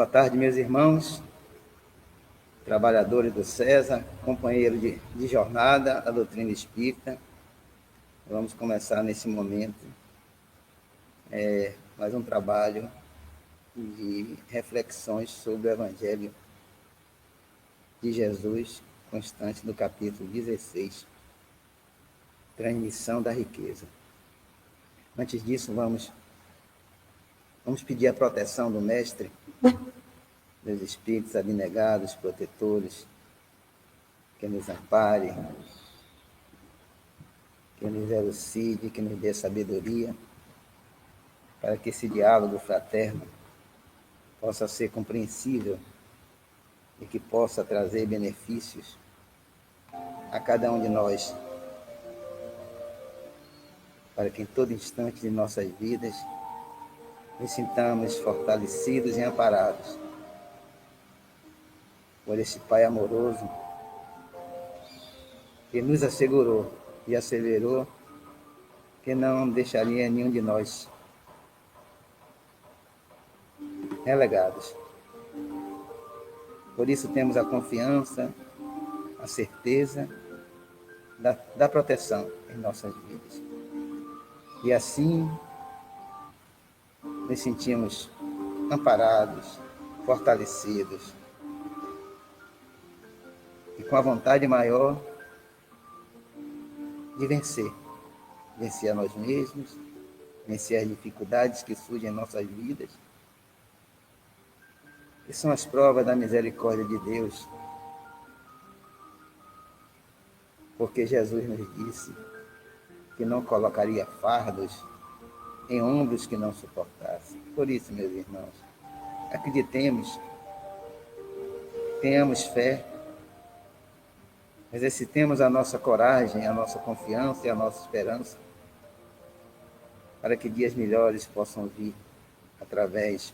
tarde, meus irmãos, trabalhadores do César, companheiros de jornada da doutrina espírita. Vamos começar nesse momento mais um trabalho de reflexões sobre o Evangelho de Jesus, constante do capítulo 16, transmissão da riqueza. Antes disso, vamos pedir a proteção do Mestre, dos espíritos abnegados, protetores, que nos ampare, que nos elucide, que nos dê sabedoria, para que esse diálogo fraterno possa ser compreensível e que possa trazer benefícios a cada um de nós, para que em todo instante de nossas vidas nos sintamos fortalecidos e amparados por esse Pai amoroso que nos assegurou e asseverou que não deixaria nenhum de nós relegados. Por isso temos a confiança, a certeza da proteção em nossas vidas. E assim nos sentimos amparados, fortalecidos e com a vontade maior de vencer a nós mesmos, vencer as dificuldades que surgem em nossas vidas, que são as provas da misericórdia de Deus, porque Jesus nos disse que não colocaria fardos em ombros que não suportassem. Por isso, meus irmãos, acreditemos, tenhamos fé, exercitemos a nossa coragem, a nossa confiança e a nossa esperança, para que dias melhores possam vir através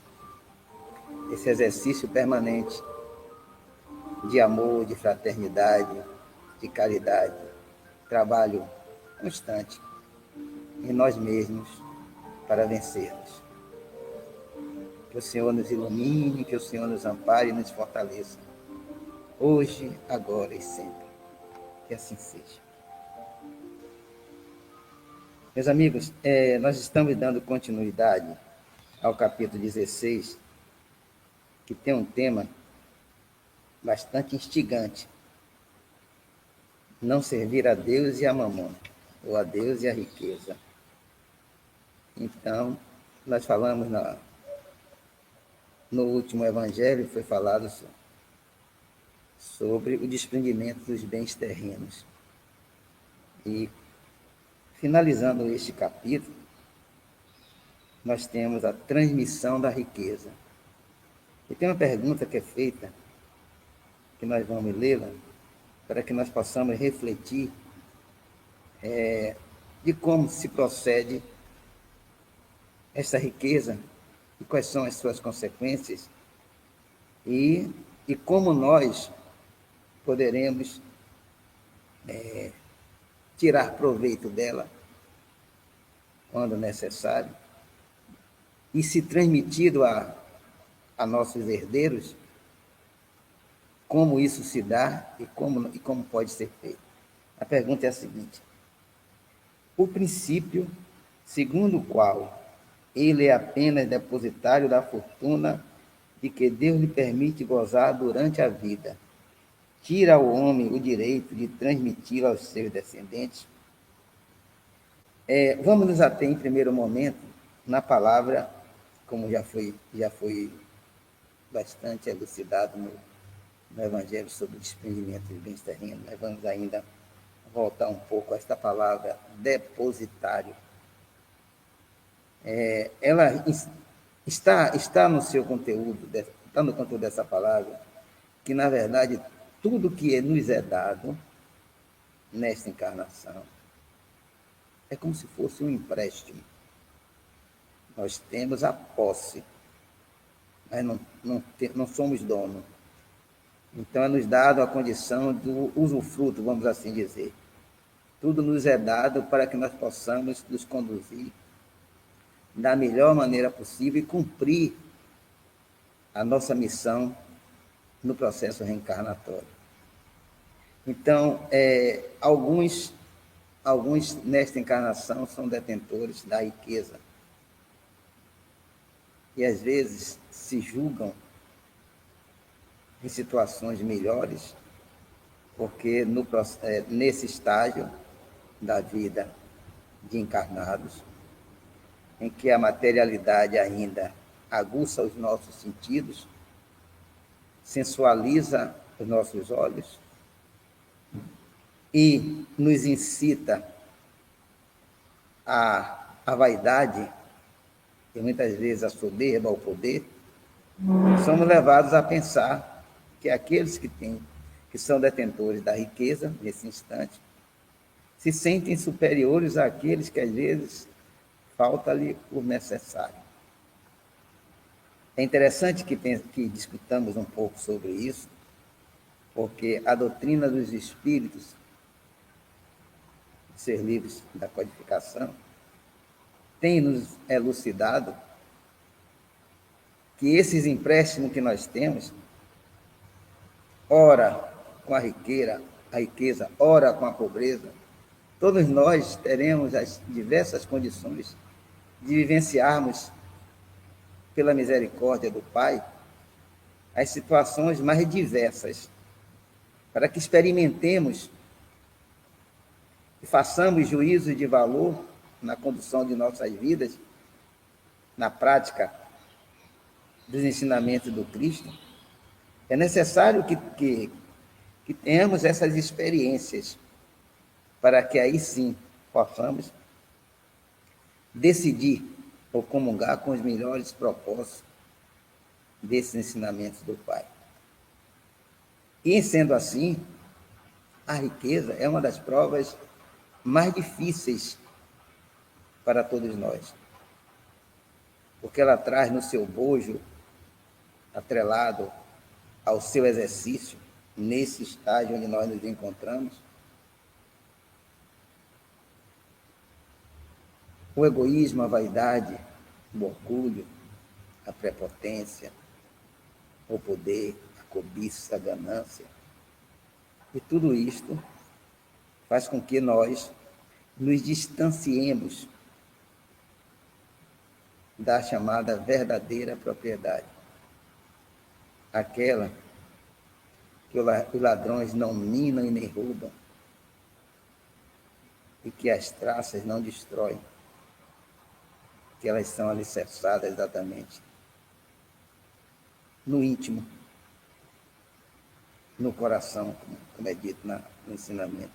desse exercício permanente de amor, de fraternidade, de caridade, trabalho constante em nós mesmos para vencermos. Que o Senhor nos ilumine, que o Senhor nos ampare e nos fortaleça, hoje, agora e sempre. Que assim seja. Meus amigos, nós estamos dando continuidade ao capítulo 16, que tem um tema bastante instigante: não servir a Deus e a mamon, ou a Deus e a riqueza. Então, nós falamos no último evangelho, foi falado sobre o desprendimento dos bens terrenos. E, finalizando este capítulo, nós temos a transmissão da riqueza. E tem uma pergunta que é feita, que nós vamos lê-la, para que nós possamos refletir de como se procede essa riqueza e quais são as suas consequências e como nós poderemos tirar proveito dela quando necessário e, se transmitido a nossos herdeiros, como isso se dá e como pode ser feito. A pergunta é a seguinte: o princípio segundo o qual ele é apenas depositário da fortuna de que Deus lhe permite gozar durante a vida, tira ao homem o direito de transmiti-la aos seus descendentes? Vamos nos ater em primeiro momento na palavra, como já foi bastante elucidado no Evangelho sobre o desprendimento de bens terrenos. Nós vamos ainda voltar um pouco a esta palavra depositário. Ela está no seu conteúdo, está no conteúdo dessa palavra, que na verdade tudo que nos é dado nesta encarnação é como se fosse um empréstimo. Nós temos a posse, mas não somos dono. Então é nos dado a condição do usufruto, vamos assim dizer. Tudo nos é dado para que nós possamos nos conduzir da melhor maneira possível e cumprir a nossa missão no processo reencarnatório. Então, alguns nesta encarnação são detentores da riqueza e às vezes se julgam em situações melhores, porque nesse estágio da vida de encarnados, em que a materialidade ainda aguça os nossos sentidos, sensualiza os nossos olhos e nos incita à vaidade e muitas vezes à soberba, ao poder, somos levados a pensar que aqueles que são detentores da riqueza nesse instante se sentem superiores àqueles que às vezes falta-lhe o necessário. É interessante que discutamos um pouco sobre isso, porque a doutrina dos espíritos, ser livres da codificação, tem nos elucidado que esses empréstimos que nós temos, ora com a riqueza, ora com a pobreza, todos nós teremos as diversas condições de vivenciarmos, pela misericórdia do Pai, as situações mais diversas, para que experimentemos e façamos juízo de valor na condução de nossas vidas, na prática dos ensinamentos do Cristo. É necessário que tenhamos essas experiências, para que aí sim possamos decidir ou comungar com os melhores propósitos desses ensinamentos do Pai. E, sendo assim, a riqueza é uma das provas mais difíceis para todos nós, porque ela traz no seu bojo, atrelado ao seu exercício, nesse estágio onde nós nos encontramos, o egoísmo, a vaidade, o orgulho, a prepotência, o poder, a cobiça, a ganância. E tudo isto faz com que nós nos distanciemos da chamada verdadeira propriedade, aquela que os ladrões não minam e nem roubam, e que as traças não destroem, que elas são alicerçadas exatamente no íntimo, no coração, como é dito no ensinamento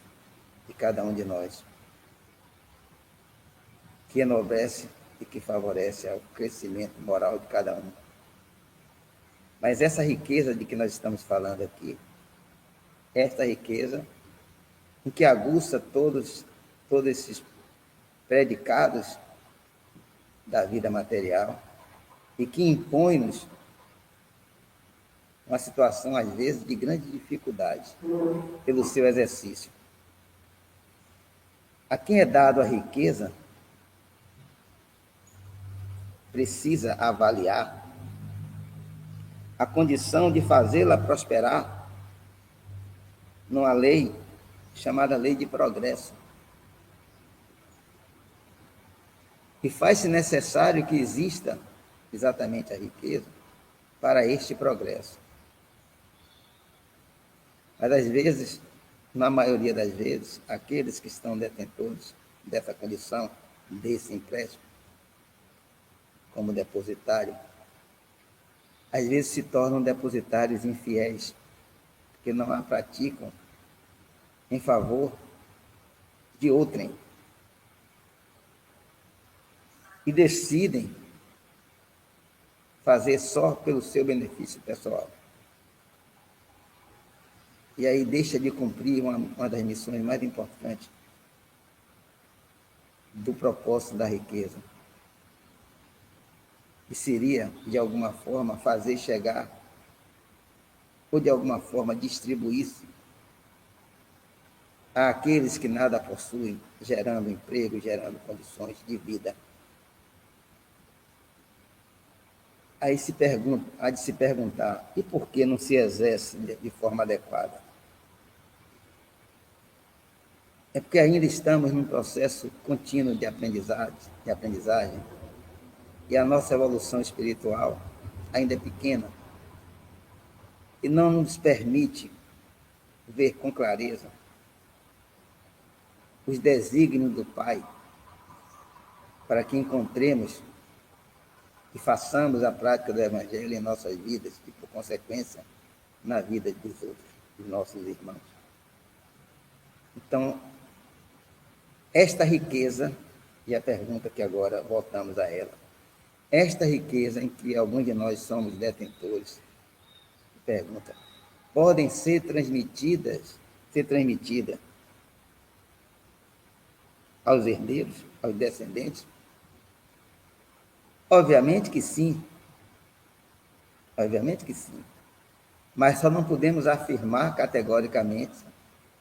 de cada um de nós, que enobrece e que favorece ao crescimento moral de cada um. Mas essa riqueza de que nós estamos falando aqui, esta riqueza em que aguça todos esses predicados da vida material e que impõe-nos uma situação, às vezes, de grande dificuldade pelo seu exercício. A quem é dado a riqueza precisa avaliar a condição de fazê-la prosperar numa lei chamada lei de progresso. E faz-se necessário que exista exatamente a riqueza para este progresso. Mas, às vezes, na maioria das vezes, aqueles que estão detentores dessa condição, desse empréstimo, como depositário, às vezes se tornam depositários infiéis, porque não a praticam em favor de outrem. E decidem fazer só pelo seu benefício pessoal. E aí deixa de cumprir uma das missões mais importantes do propósito da riqueza, que seria, de alguma forma, fazer chegar, ou de alguma forma distribuir-se àqueles que nada possuem, gerando emprego, gerando condições de vida. há de se perguntar, e por que não se exerce de forma adequada? É porque ainda estamos num processo contínuo de aprendizagem, e a nossa evolução espiritual ainda é pequena e não nos permite ver com clareza os desígnios do Pai para que encontremos e façamos a prática do Evangelho em nossas vidas e, por consequência, na vida dos outros, dos nossos irmãos. Então, esta riqueza, e a pergunta que agora voltamos a ela, esta riqueza em que alguns de nós somos detentores, pergunta, podem ser transmitida aos herdeiros, aos descendentes? Obviamente que sim, mas só não podemos afirmar categoricamente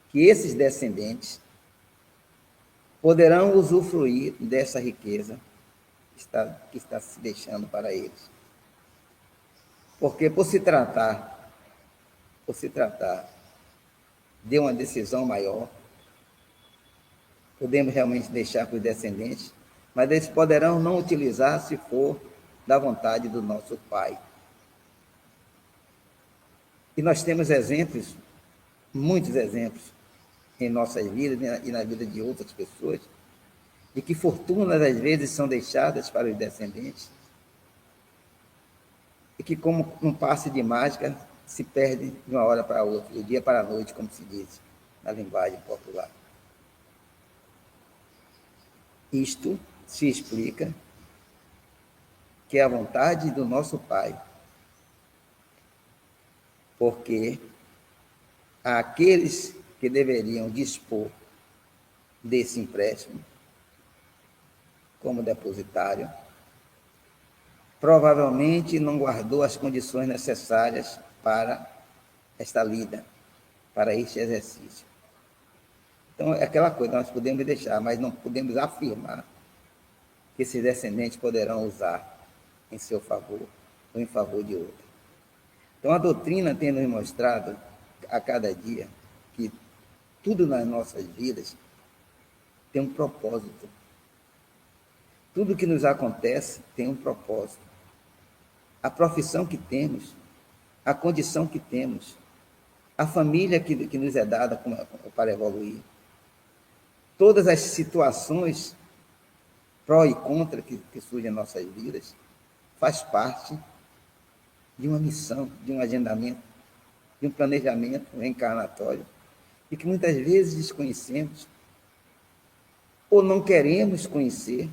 que esses descendentes poderão usufruir dessa riqueza que está se deixando para eles. Porque por se tratar de uma decisão maior, podemos realmente deixar para os descendentes, mas eles poderão não utilizar se for da vontade do nosso Pai. E nós temos exemplos, muitos exemplos, em nossas vidas e na vida de outras pessoas, de que fortunas às vezes são deixadas para os descendentes e que, como um passe de mágica, se perde de uma hora para outra, do dia para a noite, como se diz na linguagem popular. Isto se explica que é a vontade do nosso Pai, porque aqueles que deveriam dispor desse empréstimo como depositário, provavelmente não guardou as condições necessárias para esta lida, para este exercício. Então, é aquela coisa, nós podemos deixar, mas não podemos afirmar que esses descendentes poderão usar em seu favor ou em favor de outro. Então, a doutrina tem nos mostrado a cada dia que tudo nas nossas vidas tem um propósito. Tudo que nos acontece tem um propósito. A profissão que temos, a condição que temos, a família que nos é dada para evoluir, todas as situações pró e contra que surgem em nossas vidas, faz parte de uma missão, de um agendamento, de um planejamento reencarnatório, e que muitas vezes desconhecemos ou não queremos conhecer,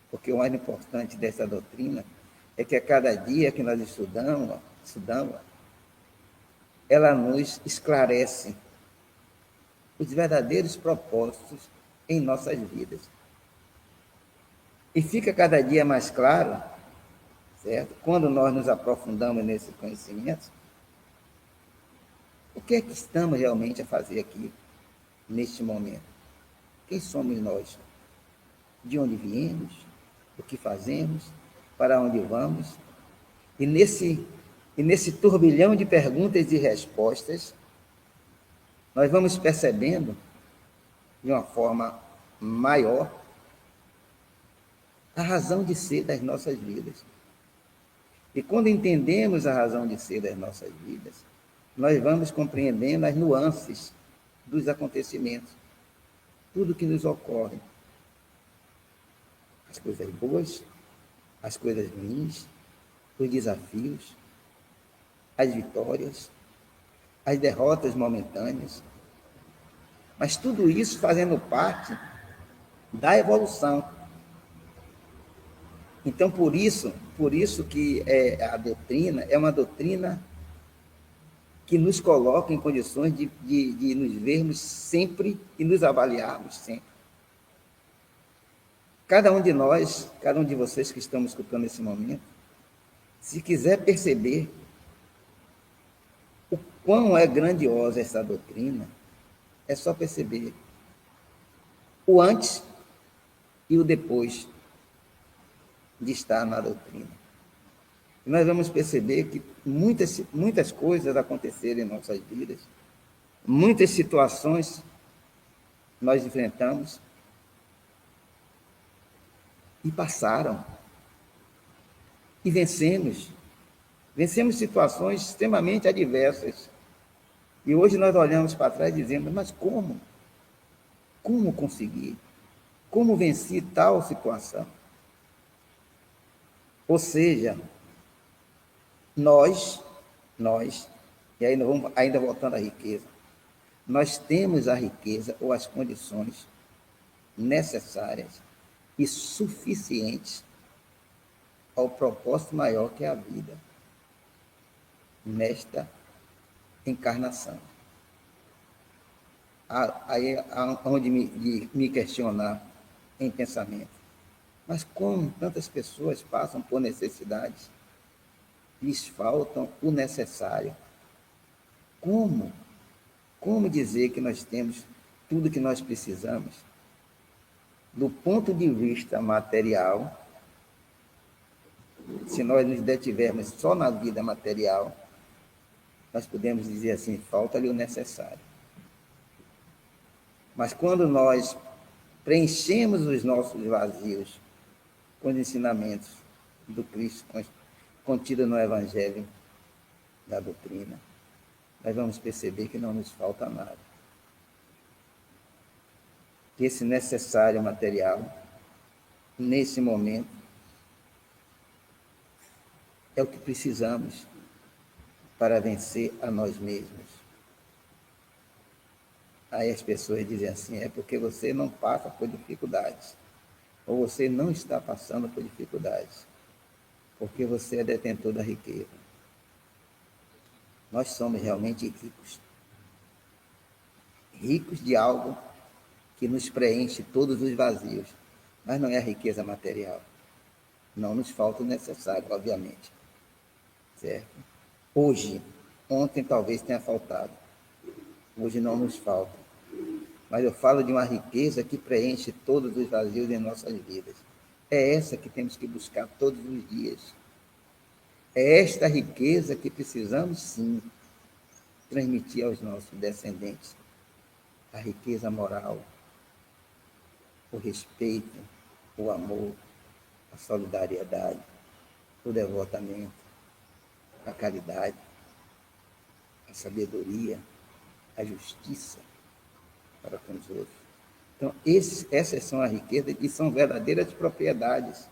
porque o mais importante dessa doutrina é que a cada dia que nós estudamos, ela nos esclarece os verdadeiros propósitos em nossas vidas. E fica cada dia mais claro, certo? Quando nós nos aprofundamos nesse conhecimento, o que é que estamos realmente a fazer aqui, neste momento? Quem somos nós? De onde viemos? O que fazemos? Para onde vamos? E nesse turbilhão de perguntas e respostas, nós vamos percebendo, de uma forma maior, a razão de ser das nossas vidas. E quando entendemos a razão de ser das nossas vidas, nós vamos compreendendo as nuances dos acontecimentos, tudo que nos ocorre. As coisas boas, as coisas ruins, os desafios, as vitórias, as derrotas momentâneas, mas tudo isso fazendo parte da evolução. Então, por isso que a doutrina é uma doutrina que nos coloca em condições de nos vermos sempre e nos avaliarmos sempre. Cada um de nós, cada um de vocês que estamos escutando esse momento, se quiser perceber o quão é grandiosa essa doutrina, é só perceber o antes e o depois de estar na doutrina. E nós vamos perceber que muitas coisas aconteceram em nossas vidas, muitas situações nós enfrentamos e passaram. E vencemos. Vencemos situações extremamente adversas. E hoje nós olhamos para trás e dizemos, mas como? Como consegui? Como venci tal situação? Ou seja, nós, e aí nós vamos ainda voltando à riqueza, nós temos a riqueza ou as condições necessárias e suficientes ao propósito maior que é a vida nesta encarnação. Aí é onde me questionar em pensamento. Mas como tantas pessoas passam por necessidades, lhes faltam o necessário? Como dizer que nós temos tudo que nós precisamos? Do ponto de vista material, se nós nos detivermos só na vida material, nós podemos dizer assim, falta-lhe o necessário. Mas quando nós preenchemos os nossos vazios com os ensinamentos do Cristo contido no Evangelho da doutrina, nós vamos perceber que não nos falta nada. Que esse necessário material, nesse momento, é o que precisamos para vencer a nós mesmos. Aí as pessoas dizem assim, é porque você não passa por dificuldades, ou você não está passando por dificuldades, porque você é detentor da riqueza. Nós somos realmente ricos. Ricos de algo que nos preenche todos os vazios, mas não é a riqueza material. Não nos falta o necessário, obviamente. Certo? Hoje, ontem talvez tenha faltado. Hoje não nos falta. Mas eu falo de uma riqueza que preenche todos os vazios em nossas vidas. É essa que temos que buscar todos os dias. É esta riqueza que precisamos, sim, transmitir aos nossos descendentes. A riqueza moral, o respeito, o amor, a solidariedade, o devotamento, a caridade, a sabedoria, a justiça para com os outros. Então, essas são as riquezas e são verdadeiras propriedades,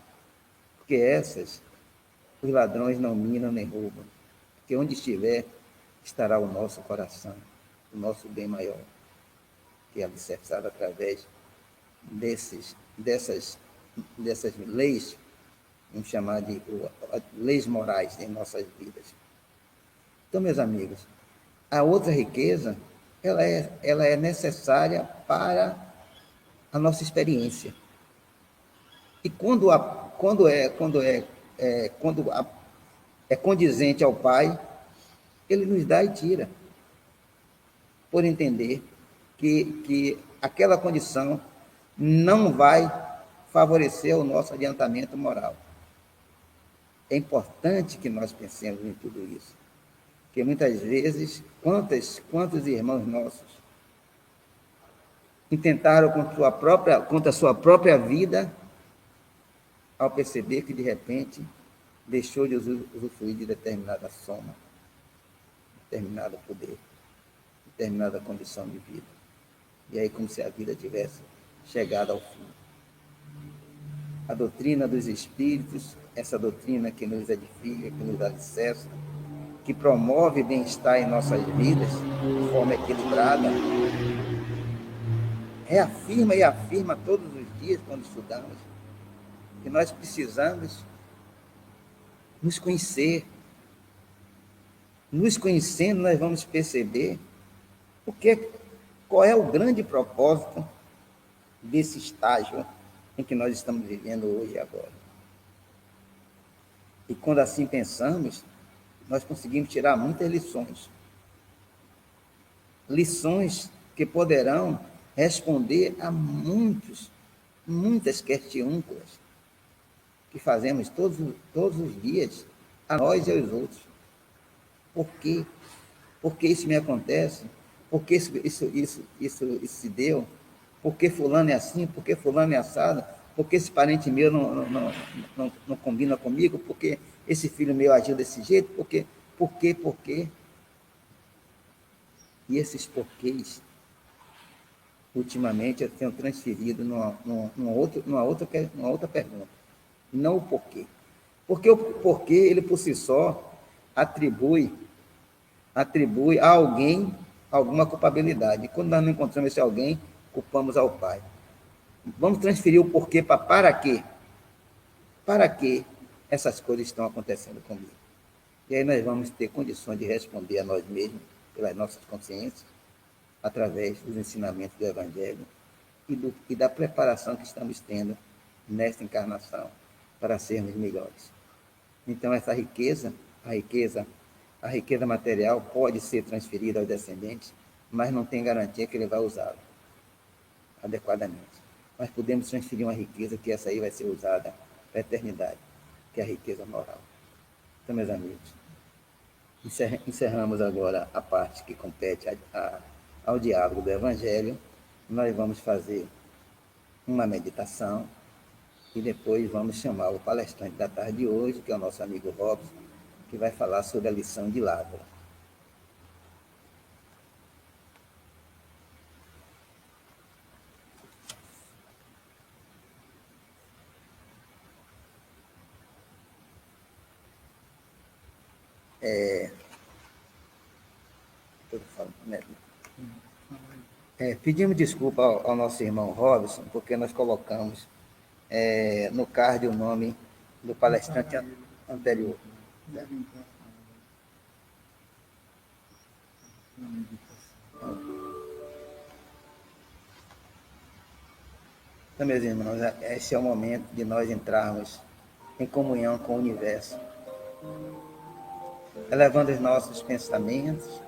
porque essas os ladrões não minam nem roubam, porque onde estiver estará o nosso coração, o nosso bem maior, que é alicerçado através dessas leis, vamos chamar de leis morais em nossas vidas. Então, meus amigos, a outra riqueza, ela é necessária para a nossa experiência. E quando é condizente ao Pai, Ele nos dá e tira, por entender que aquela condição não vai favorecer o nosso adiantamento moral. É importante que nós pensemos em tudo isso, porque muitas vezes, quantos irmãos nossos intentaram contra a sua própria vida, ao perceber que, de repente, deixou de usufruir de determinada soma, determinado poder, determinada condição de vida. E aí, como se a vida tivesse chegado ao fim. A doutrina dos Espíritos, essa doutrina que nos edifica, que nos alicerça, que promove bem-estar em nossas vidas de forma equilibrada, reafirma e afirma todos os dias, quando estudamos, que nós precisamos nos conhecer. Nos conhecendo, nós vamos perceber qual é o grande propósito desse estágio em que nós estamos vivendo hoje e agora. E quando assim pensamos, nós conseguimos tirar muitas lições. Lições que poderão responder a muitas questiúnculas que fazemos todos os dias a nós e aos outros. Por quê? Por que isso me acontece? Por que isso se deu? Por que fulano é assim? Por que fulano é assado? Por que esse parente meu não combina comigo? Por que esse filho meu agiu desse jeito? Por quê? Por quê? Por quê? E esses porquês, ultimamente, eu tenho transferido numa outra pergunta. Não o porquê. Porque o porquê, ele por si só, atribui a alguém alguma culpabilidade. E quando nós não encontramos esse alguém, culpamos ao Pai. Vamos transferir o porquê para quê? Para que essas coisas estão acontecendo comigo? E aí nós vamos ter condições de responder a nós mesmos, pelas nossas consciências, através dos ensinamentos do Evangelho e da preparação que estamos tendo nesta encarnação para sermos melhores. Então, essa riqueza, a riqueza material pode ser transferida aos descendentes, mas não tem garantia que ele vai usá-la adequadamente. Mas podemos transferir uma riqueza que essa aí vai ser usada para a eternidade, que é a riqueza moral. Então, meus amigos, encerramos agora a parte que compete ao diálogo do Evangelho. Nós vamos fazer uma meditação e depois vamos chamar o palestrante da tarde de hoje, que é o nosso amigo Robson, que vai falar sobre a lição de Lázaro. Pedimos desculpa ao nosso irmão Robson, porque nós colocamos no card o nome do palestrante anterior. Então, meus irmãos, esse é o momento de nós entrarmos em comunhão com o universo, elevando os nossos pensamentos,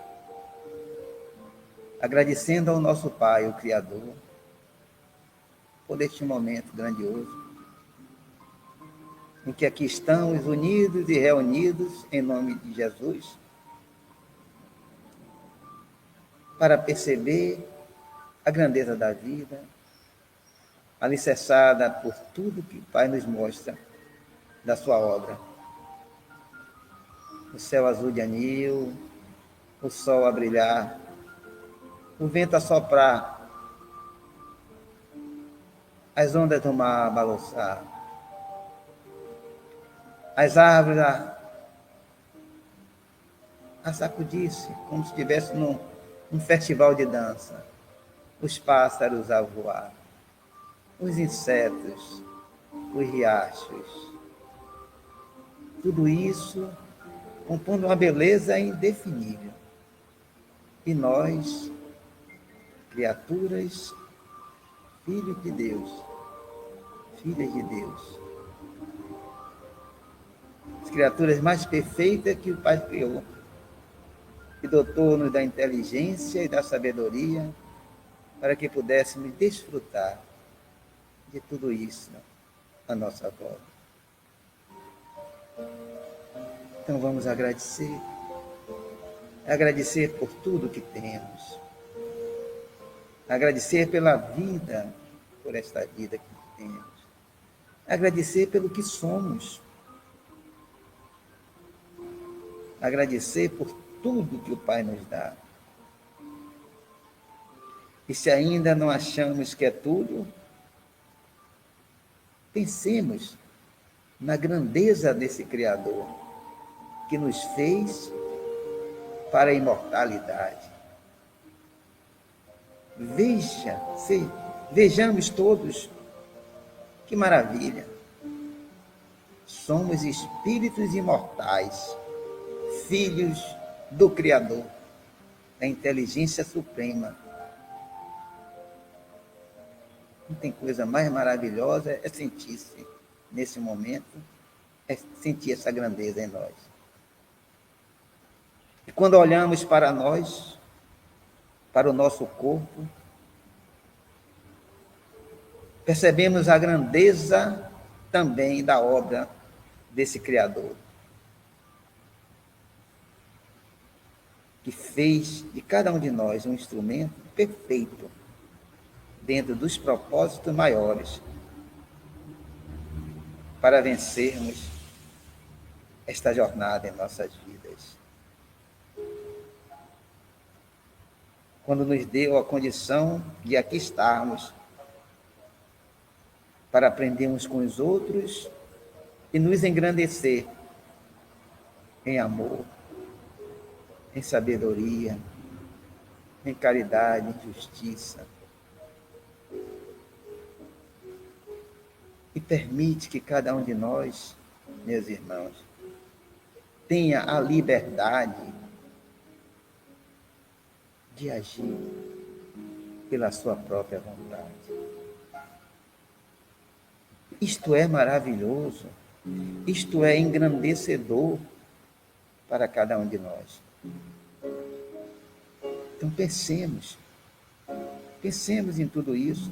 agradecendo ao nosso Pai, o Criador, por este momento grandioso, em que aqui estamos unidos e reunidos em nome de Jesus, para perceber a grandeza da vida, alicerçada por tudo que o Pai nos mostra da sua obra. O céu azul de anil, o sol a brilhar, o vento a soprar, as ondas do mar a balançar, as árvores a sacudir-se, como se estivesse num festival de dança, os pássaros a voar, os insetos, os riachos, tudo isso compondo uma beleza indefinível. E nós, criaturas, filhos de Deus, filhas de Deus, as criaturas mais perfeitas que o Pai criou, e dotou-nos da inteligência e da sabedoria para que pudéssemos desfrutar de tudo isso à nossa volta. Então vamos agradecer por tudo que temos, agradecer pela vida, por esta vida que temos, agradecer pelo que somos, agradecer por tudo que o Pai nos dá. E se ainda não achamos que é tudo, pensemos na grandeza desse Criador que nos fez para a imortalidade. Vejamos todos, que maravilha! Somos espíritos imortais, filhos do Criador, da inteligência suprema. Não tem coisa mais maravilhosa, é sentir-se nesse momento, é sentir essa grandeza em nós. E quando olhamos para nós, para o nosso corpo, percebemos a grandeza também da obra desse Criador. que fez de cada um de nós um instrumento perfeito dentro dos propósitos maiores para vencermos esta jornada em nossas vidas. Quando nos deu a condição de aqui estarmos para aprendermos com os outros e nos engrandecer em amor, em sabedoria, em caridade, em justiça. E permite que cada um de nós, meus irmãos, tenha a liberdade de agir pela sua própria vontade. Isto é maravilhoso, isto é engrandecedor para cada um de nós. Então pensemos em tudo isso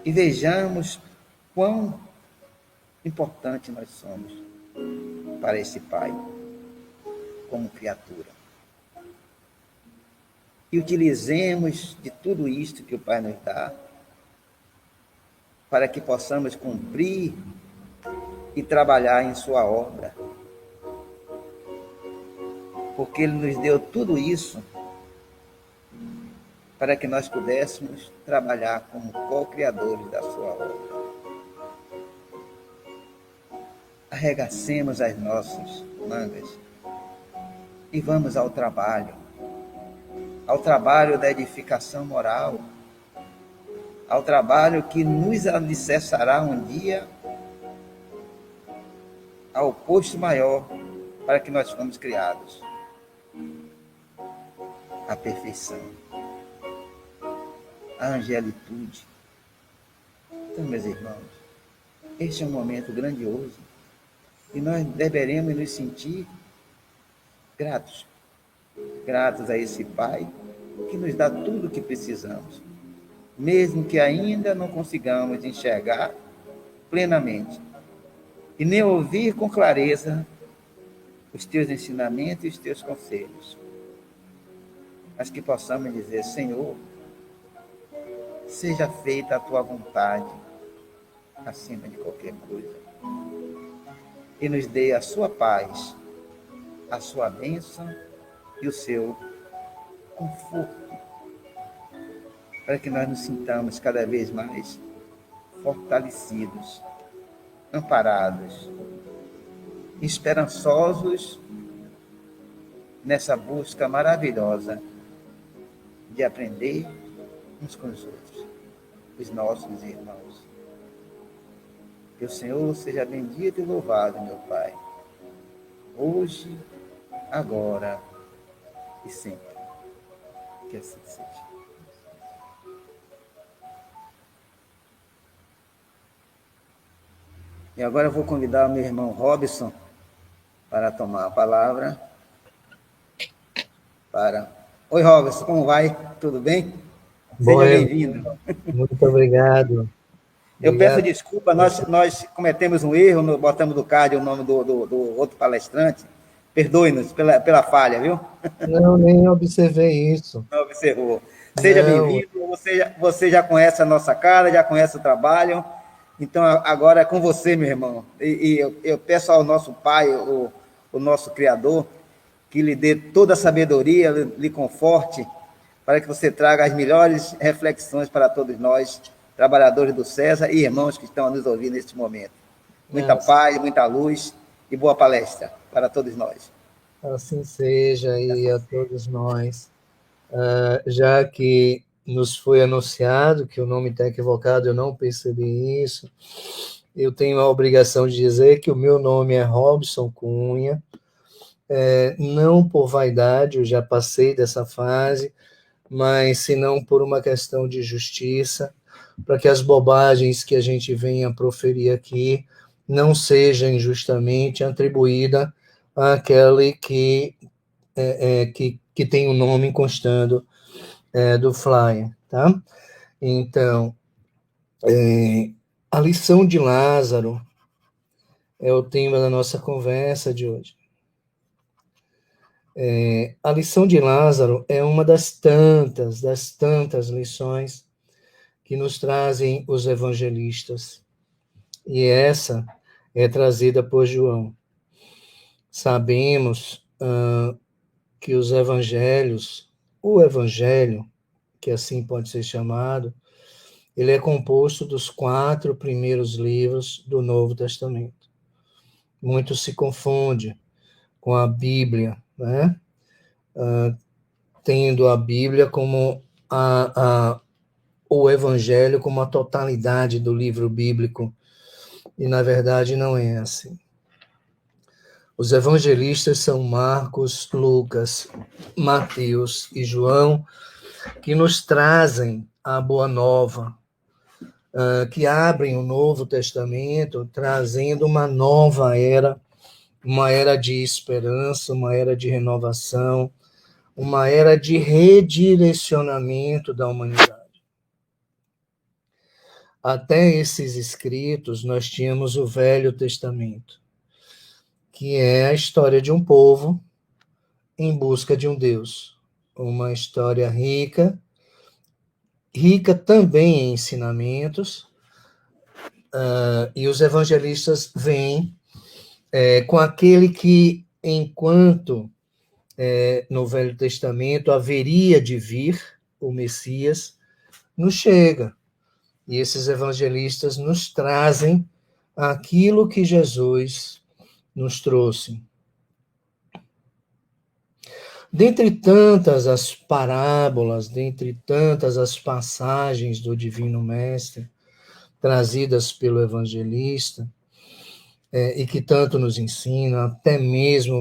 e vejamos quão importante nós somos para esse Pai, como criatura. E utilizemos de tudo isto que o Pai nos dá, para que possamos cumprir e trabalhar em sua obra. Porque Ele nos deu tudo isso para que nós pudéssemos trabalhar como co-criadores da sua obra. Arregacemos as nossas mangas e vamos ao trabalho da edificação moral, ao trabalho que nos alicerçará um dia ao posto maior para que nós fomos criados, a perfeição, a angelitude. Então, meus irmãos, este é um momento grandioso e nós deveremos nos sentir gratos a esse Pai que nos dá tudo o que precisamos, mesmo que ainda não consigamos enxergar plenamente e nem ouvir com clareza os teus ensinamentos e os teus conselhos, mas que possamos dizer: Senhor, seja feita a tua vontade acima de qualquer coisa, e nos dê a sua paz, a sua bênção e o seu conforto, para que nós nos sintamos cada vez mais fortalecidos, amparados, esperançosos nessa busca maravilhosa de aprender uns com os outros, os nossos irmãos. Que o Senhor seja bendito e louvado, meu Pai, hoje, agora e sempre. Que assim seja. E agora eu vou convidar o meu irmão Robson para tomar a palavra. Oi, Robson, como vai? Tudo bem? Seja bem-vindo. Muito obrigado. Eu peço desculpa, nós cometemos um erro, botamos do card o nome do outro palestrante. Perdoe-nos pela falha, viu? Não, nem observei isso. Não observou. Seja bem-vindo, você já conhece a nossa cara, já conhece o trabalho, então agora é com você, meu irmão. E eu peço ao nosso Pai, o nosso Criador, que lhe dê toda a sabedoria, lhe conforte, para que você traga as melhores reflexões para todos nós, trabalhadores do César e irmãos que estão nos ouvindo neste momento. Muita paz, muita luz e boa palestra para todos nós. Assim seja, e a todos nós. Já que nos foi anunciado que o nome está equivocado, eu não percebi isso, eu tenho a obrigação de dizer que o meu nome é Robson Cunha, não por vaidade, eu já passei dessa fase, mas senão por uma questão de justiça, para que as bobagens que a gente venha proferir aqui não sejam injustamente atribuídas àquele que tem o nome constando do flyer, tá? Então, a lição de Lázaro é o tema da nossa conversa de hoje. A lição de Lázaro é uma das tantas lições que nos trazem os evangelistas. E essa é trazida por João. Sabemos que os evangelhos, o evangelho, que assim pode ser chamado, ele é composto dos 4 primeiros livros do Novo Testamento. Muito se confunde com a Bíblia, né? Tendo a Bíblia como o Evangelho como a totalidade do livro bíblico, e na verdade não é assim. Os evangelistas são Marcos, Lucas, Mateus e João, que nos trazem a boa nova, que abrem o Novo Testamento, trazendo uma nova era, uma era de esperança, uma era de renovação, uma era de redirecionamento da humanidade. Até esses escritos, nós tínhamos o Velho Testamento, que é a história de um povo em busca de um Deus. Uma história rica também em ensinamentos, e os evangelistas vêm com aquele que, enquanto no Velho Testamento haveria de vir o Messias, nos chega. E esses evangelistas nos trazem aquilo que Jesus nos trouxe. Dentre tantas as parábolas, dentre tantas as passagens do Divino Mestre, trazidas pelo evangelista, e que tanto nos ensina, até mesmo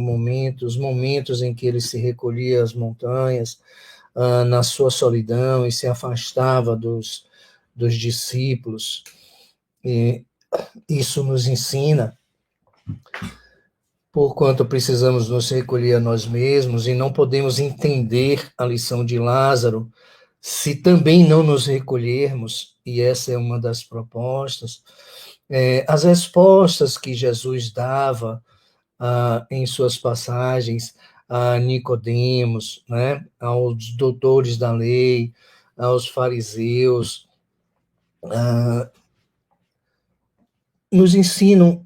os momentos em que ele se recolhia às montanhas, na sua solidão e se afastava dos discípulos. E isso nos ensina porquanto precisamos nos recolher a nós mesmos e não podemos entender a lição de Lázaro se também não nos recolhermos, e essa é uma das propostas. As respostas que Jesus dava em suas passagens a Nicodemos, né, aos doutores da lei, aos fariseus, nos ensinam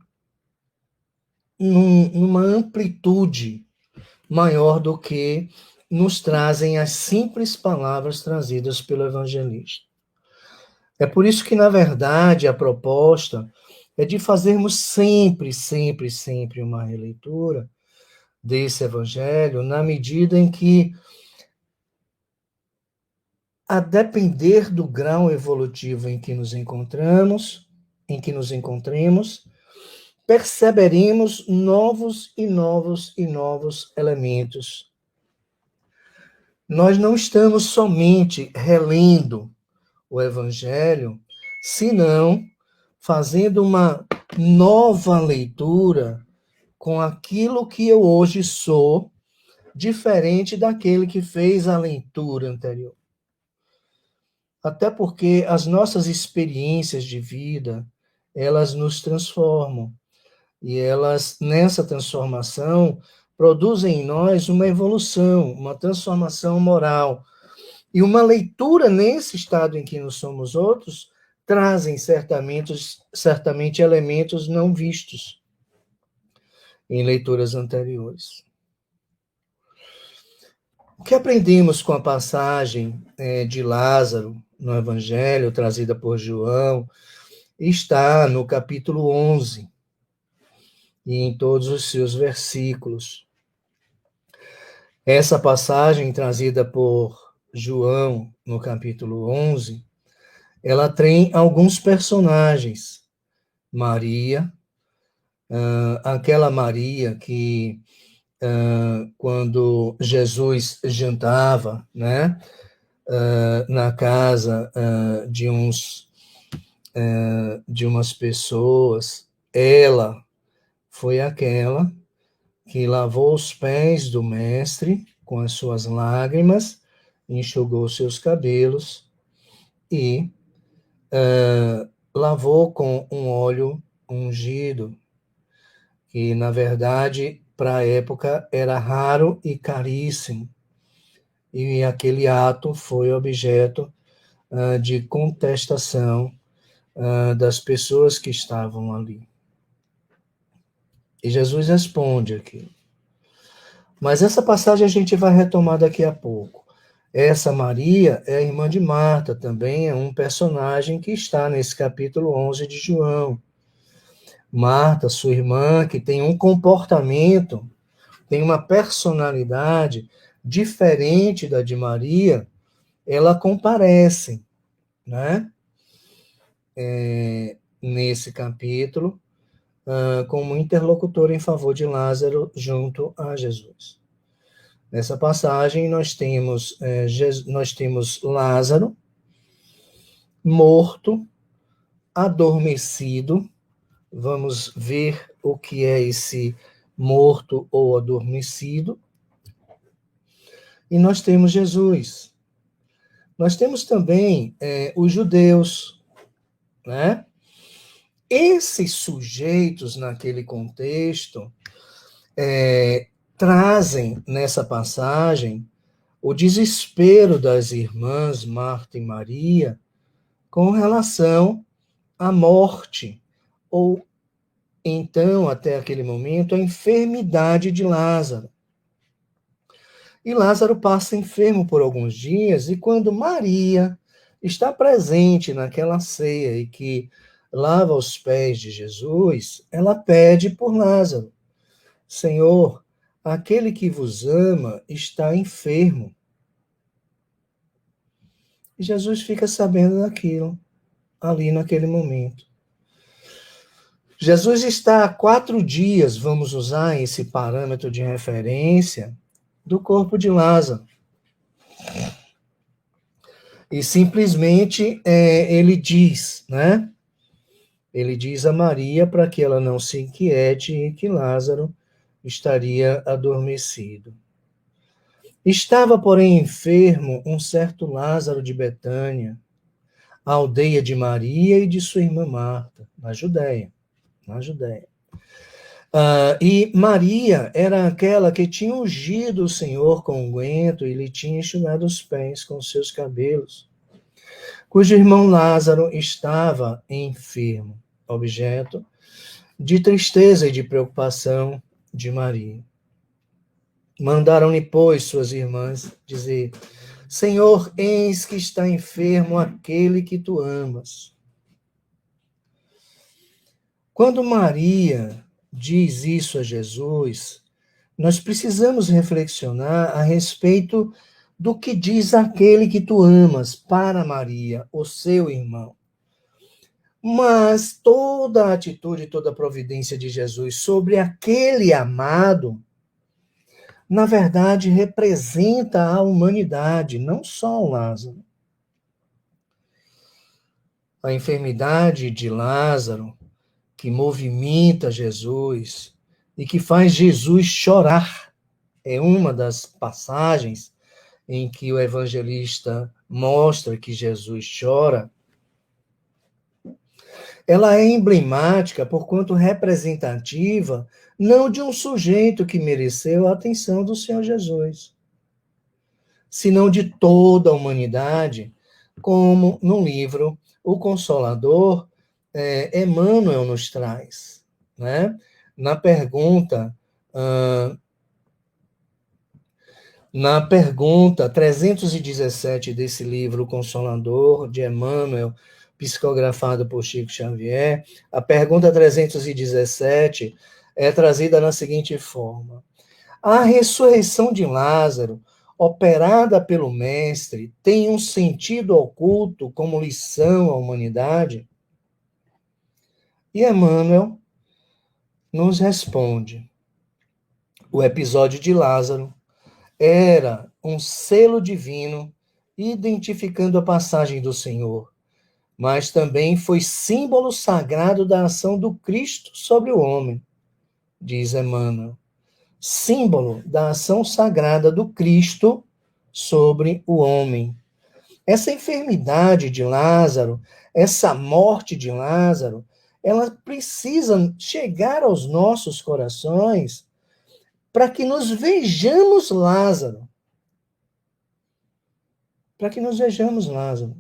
numa amplitude maior do que nos trazem as simples palavras trazidas pelo evangelista. É por isso que, na verdade, a proposta é de fazermos sempre uma releitura desse evangelho, na medida em que, a depender do grau evolutivo em que nos encontremos, perceberemos novos elementos. Nós não estamos somente relendo o Evangelho, senão fazendo uma nova leitura com aquilo que eu hoje sou, diferente daquele que fez a leitura anterior. Até porque as nossas experiências de vida, elas nos transformam. E elas, nessa transformação, produzem em nós uma evolução, uma transformação moral. E uma leitura nesse estado em que nós somos outros, trazem certamente elementos não vistos em leituras anteriores. O que aprendemos com a passagem de Lázaro no Evangelho, trazida por João, está no capítulo 11, e em todos os seus versículos. Essa passagem trazida por João no capítulo 11, ela tem alguns personagens. Maria, aquela Maria que, quando Jesus jantava, né, na casa de umas pessoas, ela foi aquela que lavou os pés do mestre com as suas lágrimas, enxugou seus cabelos e lavou com um óleo ungido, que na verdade para a época era raro e caríssimo. E aquele ato foi objeto de contestação das pessoas que estavam ali. E Jesus responde aqui. Mas essa passagem a gente vai retomar daqui a pouco. Essa Maria é a irmã de Marta, também é um personagem que está nesse capítulo 11 de João. Marta, sua irmã, que tem um comportamento, tem uma personalidade diferente da de Maria, ela comparece, né? Nesse capítulo, como interlocutor em favor de Lázaro junto a Jesus. Nessa passagem, nós temos Lázaro morto, adormecido. Vamos ver o que é esse morto ou adormecido. E nós temos Jesus. Nós temos também os judeus, né? Esses sujeitos, naquele contexto, trazem nessa passagem o desespero das irmãs Marta e Maria com relação à morte, ou então, até aquele momento, a enfermidade de Lázaro. E Lázaro passa enfermo por alguns dias, e quando Maria está presente naquela ceia e que lava os pés de Jesus, ela pede por Lázaro: Senhor, aquele que vos ama está enfermo. E Jesus fica sabendo daquilo, ali naquele momento. Jesus está há 4 dias, vamos usar esse parâmetro de referência, do corpo de Lázaro. E simplesmente ele diz, né? Ele diz a Maria para que ela não se inquiete e que Lázaro estaria adormecido. Estava, porém, enfermo um certo Lázaro de Betânia, a aldeia de Maria e de sua irmã Marta, na Judéia. E Maria era aquela que tinha ungido o Senhor com unguento e lhe tinha enxugado os pés com seus cabelos, cujo irmão Lázaro estava enfermo, objeto de tristeza e de preocupação de Maria. Mandaram-lhe, pois, suas irmãs dizer: Senhor, eis que está enfermo aquele que tu amas. Quando Maria diz isso a Jesus, nós precisamos reflexionar a respeito do que diz aquele que tu amas para Maria, o seu irmão. Mas toda a atitude, toda a providência de Jesus sobre aquele amado, na verdade, representa a humanidade, não só o Lázaro. A enfermidade de Lázaro, que movimenta Jesus e que faz Jesus chorar, é uma das passagens em que o evangelista mostra que Jesus chora. Ela é emblemática porquanto representativa não de um sujeito que mereceu a atenção do Senhor Jesus, senão de toda a humanidade, como no livro O Consolador, Emmanuel nos traz, né? Na pergunta 317 desse livro O Consolador, de Emmanuel, psicografado por Chico Xavier, a pergunta 317 é trazida na seguinte forma: a ressurreição de Lázaro, operada pelo Mestre, tem um sentido oculto como lição à humanidade? E Emmanuel nos responde: o episódio de Lázaro era um selo divino identificando a passagem do Senhor, mas também foi símbolo sagrado da ação do Cristo sobre o homem, diz Emmanuel. Símbolo da ação sagrada do Cristo sobre o homem. Essa enfermidade de Lázaro, essa morte de Lázaro, ela precisa chegar aos nossos corações para que nos vejamos Lázaro. Para que nos vejamos Lázaro.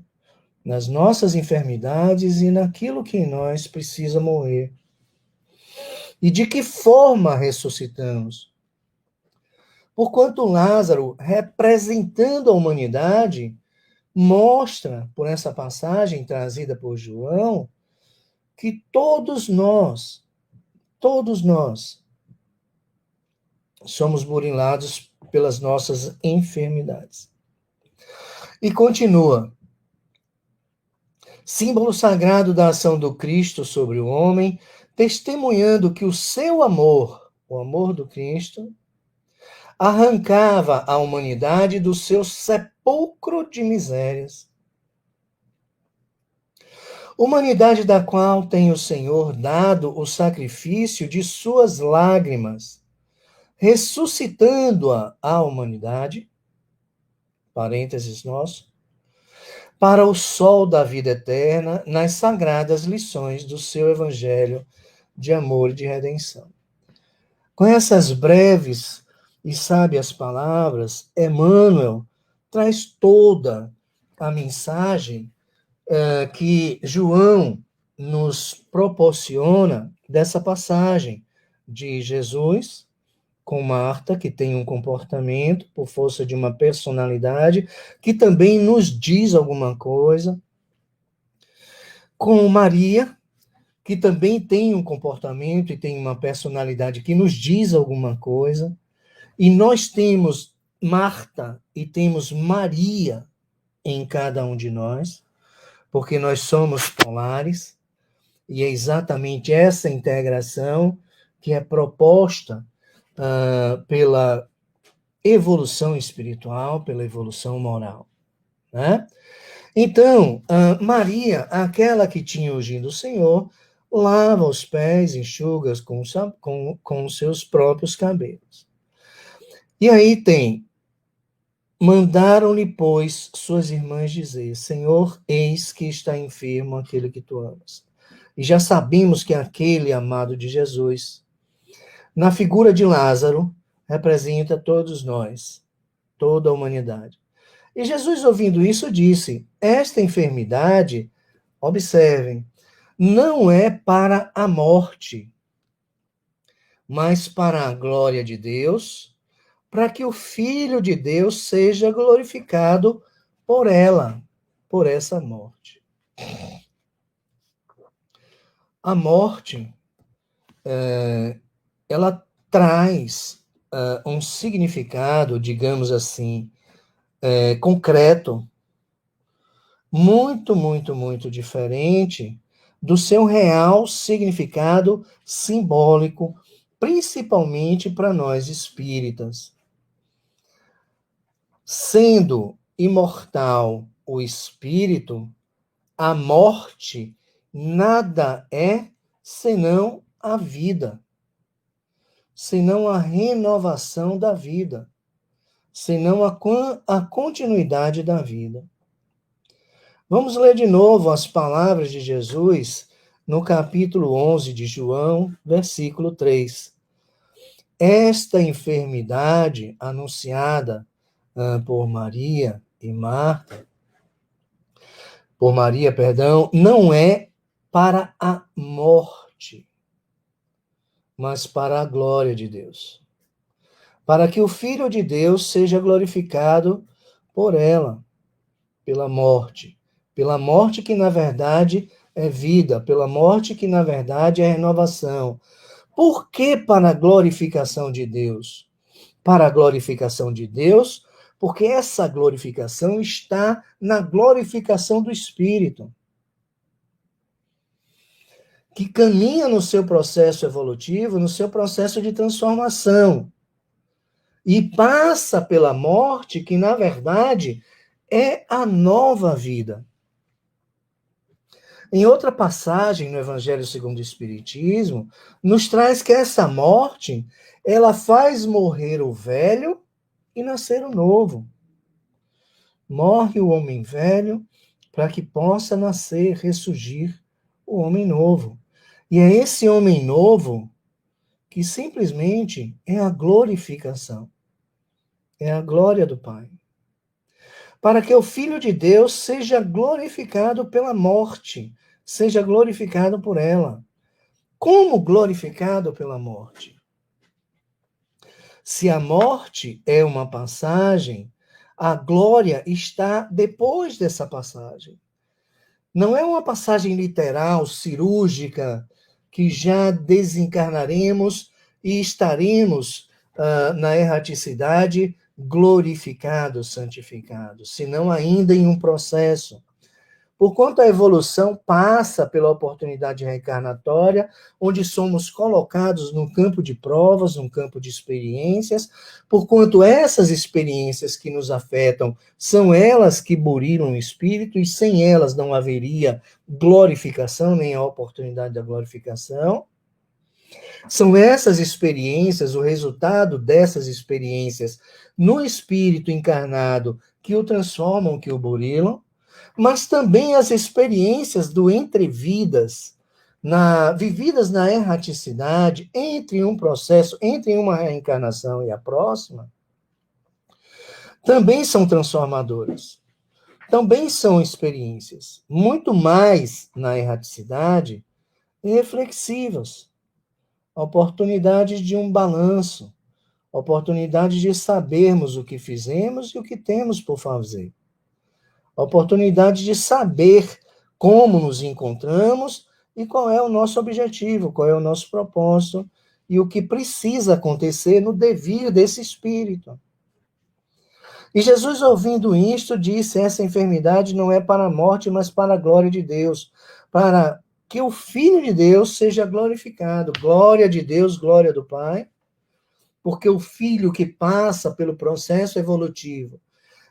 Nas nossas enfermidades e naquilo que em nós precisa morrer. E de que forma ressuscitamos? Porquanto Lázaro, representando a humanidade, mostra, por essa passagem trazida por João, que todos nós, somos burilados pelas nossas enfermidades. E continua. Símbolo sagrado da ação do Cristo sobre o homem, testemunhando que o seu amor, o amor do Cristo, arrancava a humanidade do seu sepulcro de misérias. Humanidade da qual tem o Senhor dado o sacrifício de suas lágrimas, ressuscitando-a à humanidade, parênteses nosso, para o sol da vida eterna nas sagradas lições do seu evangelho de amor e de redenção. Com essas breves e sábias palavras, Emmanuel traz toda a mensagem que João nos proporciona dessa passagem de Jesus com Marta, que tem um comportamento por força de uma personalidade, que também nos diz alguma coisa, com Maria, que também tem um comportamento e tem uma personalidade que nos diz alguma coisa, e nós temos Marta e temos Maria em cada um de nós, porque nós somos polares, e é exatamente essa integração que é proposta pela evolução espiritual, pela evolução moral. Né? Então, Maria, aquela que tinha ungido o Senhor, lava os pés, enxuga com os seus próprios cabelos. E aí tem, mandaram-lhe, pois, suas irmãs dizer, Senhor, eis que está enfermo aquele que tu amas. E já sabemos que aquele amado de Jesus, na figura de Lázaro, representa todos nós, toda a humanidade. E Jesus, ouvindo isso, disse, esta enfermidade, observem, não é para a morte, mas para a glória de Deus, para que o Filho de Deus seja glorificado por ela, por essa morte. A morte, ela traz um significado, digamos assim, concreto, muito, muito, muito diferente do seu real significado simbólico, principalmente para nós espíritas. Sendo imortal o espírito, a morte nada é senão a vida, senão a renovação da vida, senão a continuidade da vida. Vamos ler de novo as palavras de Jesus no capítulo 11 de João, versículo 3. Esta enfermidade anunciada por Maria e Marta, não é para a morte, mas para a glória de Deus. Para que o Filho de Deus seja glorificado por ela, pela morte que na verdade é vida, pela morte que na verdade é renovação. Por que para a glorificação de Deus? Para a glorificação de Deus, porque essa glorificação está na glorificação do Espírito, que caminha no seu processo evolutivo, no seu processo de transformação, e passa pela morte, que na verdade é a nova vida. Em outra passagem no Evangelho segundo o Espiritismo, nos traz que essa morte, ela faz morrer o velho e nascer o novo. Morre o homem velho para que possa nascer, ressurgir o homem novo. E é esse homem novo que simplesmente é a glorificação, é a glória do Pai. Para que o Filho de Deus seja glorificado pela morte, seja glorificado por ela. Como glorificado pela morte? Se a morte é uma passagem, a glória está depois dessa passagem. Não é uma passagem literal, cirúrgica, que já desencarnaremos e estaremos na erraticidade glorificados, santificados, senão ainda em um processo. Porquanto a evolução passa pela oportunidade reencarnatória, onde somos colocados num campo de provas, num campo de experiências, porquanto essas experiências que nos afetam são elas que burilam o espírito, e sem elas não haveria glorificação, nem a oportunidade da glorificação. São essas experiências, o resultado dessas experiências no espírito encarnado, que o transformam, que o burilam, mas também as experiências do entrevidas, vividas na erraticidade, entre um processo, entre uma reencarnação e a próxima, também são transformadoras. Também são experiências, muito mais na erraticidade, reflexivas. Oportunidade de um balanço, oportunidade de sabermos o que fizemos e o que temos por fazer. Oportunidade de saber como nos encontramos e qual é o nosso objetivo, qual é o nosso propósito e o que precisa acontecer no devir desse espírito. E Jesus, ouvindo isto, disse: essa enfermidade não é para a morte, mas para a glória de Deus, para que o Filho de Deus seja glorificado. Glória de Deus, glória do Pai, porque o Filho que passa pelo processo evolutivo,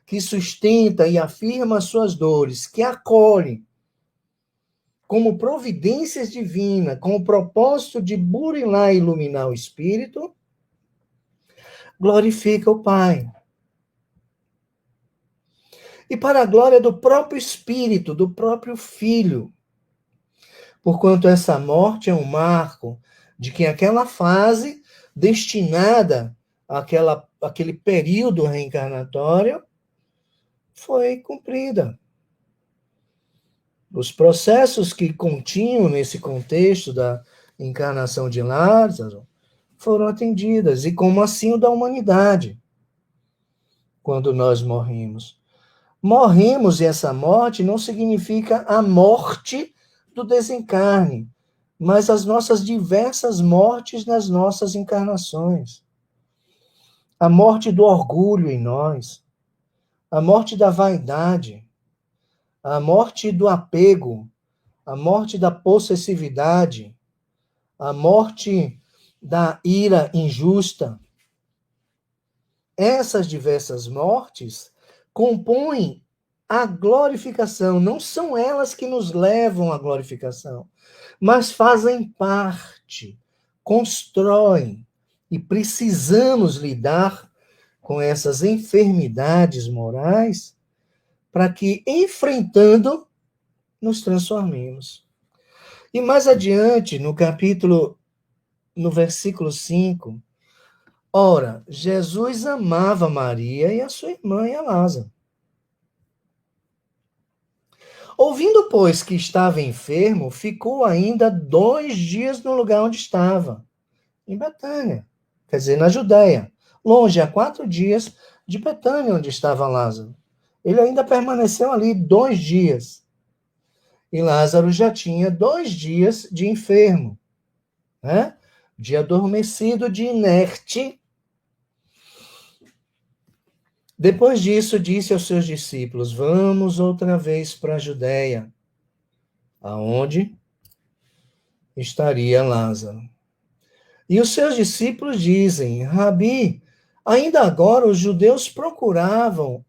que sustenta e afirma as suas dores, que acolhe como providências divinas, com o propósito de burilar e iluminar o espírito, glorifica o Pai. E para a glória do próprio Espírito, do próprio Filho, porquanto essa morte é um marco de que aquela fase destinada àquele período reencarnatório foi cumprida. Os processos que continham nesse contexto da encarnação de Lázaro foram atendidas, e como assim o da humanidade, quando nós morrimos. Morremos, e essa morte não significa a morte do desencarne, mas as nossas diversas mortes nas nossas encarnações. A morte do orgulho em nós, a morte da vaidade, a morte do apego, a morte da possessividade, a morte da ira injusta. Essas diversas mortes compõem a glorificação. Não são elas que nos levam à glorificação, mas fazem parte, constroem, e precisamos lidar com essas enfermidades morais para que, enfrentando, nos transformemos. E mais adiante, no versículo 5, ora, Jesus amava Maria e a sua irmã e a Lázaro. Ouvindo, pois, que estava enfermo, ficou ainda 2 dias no lugar onde estava, em Betânia, quer dizer, na Judéia, longe, a 4 dias de Betânia, onde estava Lázaro. Ele ainda permaneceu ali 2 dias. E Lázaro já tinha 2 dias de enfermo, né? De adormecido, de inerte. Depois disso, disse aos seus discípulos: vamos outra vez para a Judéia, aonde estaria Lázaro. E os seus discípulos dizem: Rabi, ainda agora os judeus procuravam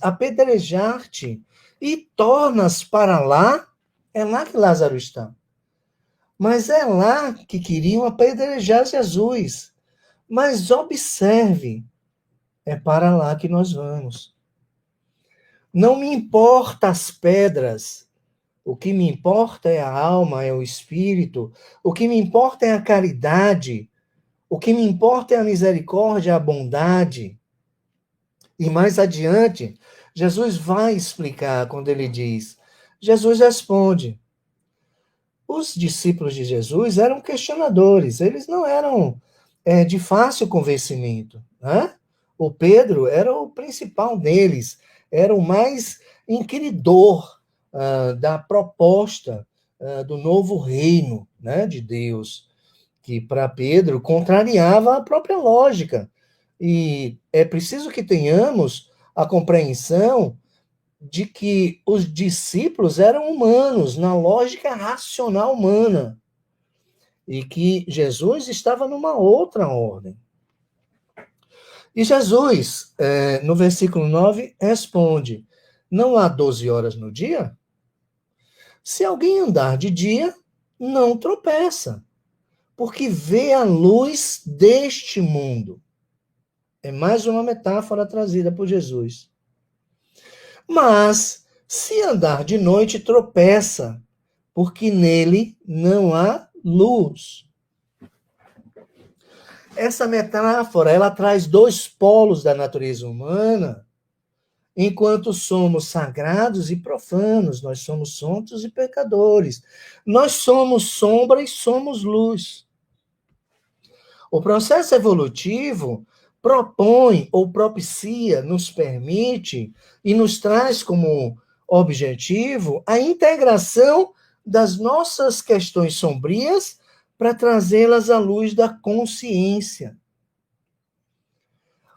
apedrejar-te, e tornas para lá? É lá que Lázaro está. Mas é lá que queriam apedrejar Jesus. Mas observe, é para lá que nós vamos. Não me importa as pedras. O que me importa é a alma, é o espírito. O que me importa é a caridade. O que me importa é a misericórdia, a bondade. E mais adiante, Jesus vai explicar quando ele diz, Jesus responde. Os discípulos de Jesus eram questionadores, eles não eram de fácil convencimento. Né? O Pedro era o principal deles, era o mais inquiridor da proposta do novo reino, né, de Deus, que para Pedro contrariava a própria lógica. E é preciso que tenhamos a compreensão de que os discípulos eram humanos, na lógica racional humana, e que Jesus estava numa outra ordem. E Jesus, no versículo 9, responde: não há 12 horas no dia? Se alguém andar de dia, não tropeça, porque vê a luz deste mundo. É mais uma metáfora trazida por Jesus. Mas, se andar de noite, tropeça, porque nele não há luz. Essa metáfora, ela traz dois polos da natureza humana, enquanto somos sagrados e profanos, nós somos santos e pecadores. Nós somos sombra e somos luz. O processo evolutivo propõe ou propicia, nos permite e nos traz como objetivo a integração das nossas questões sombrias para trazê-las à luz da consciência.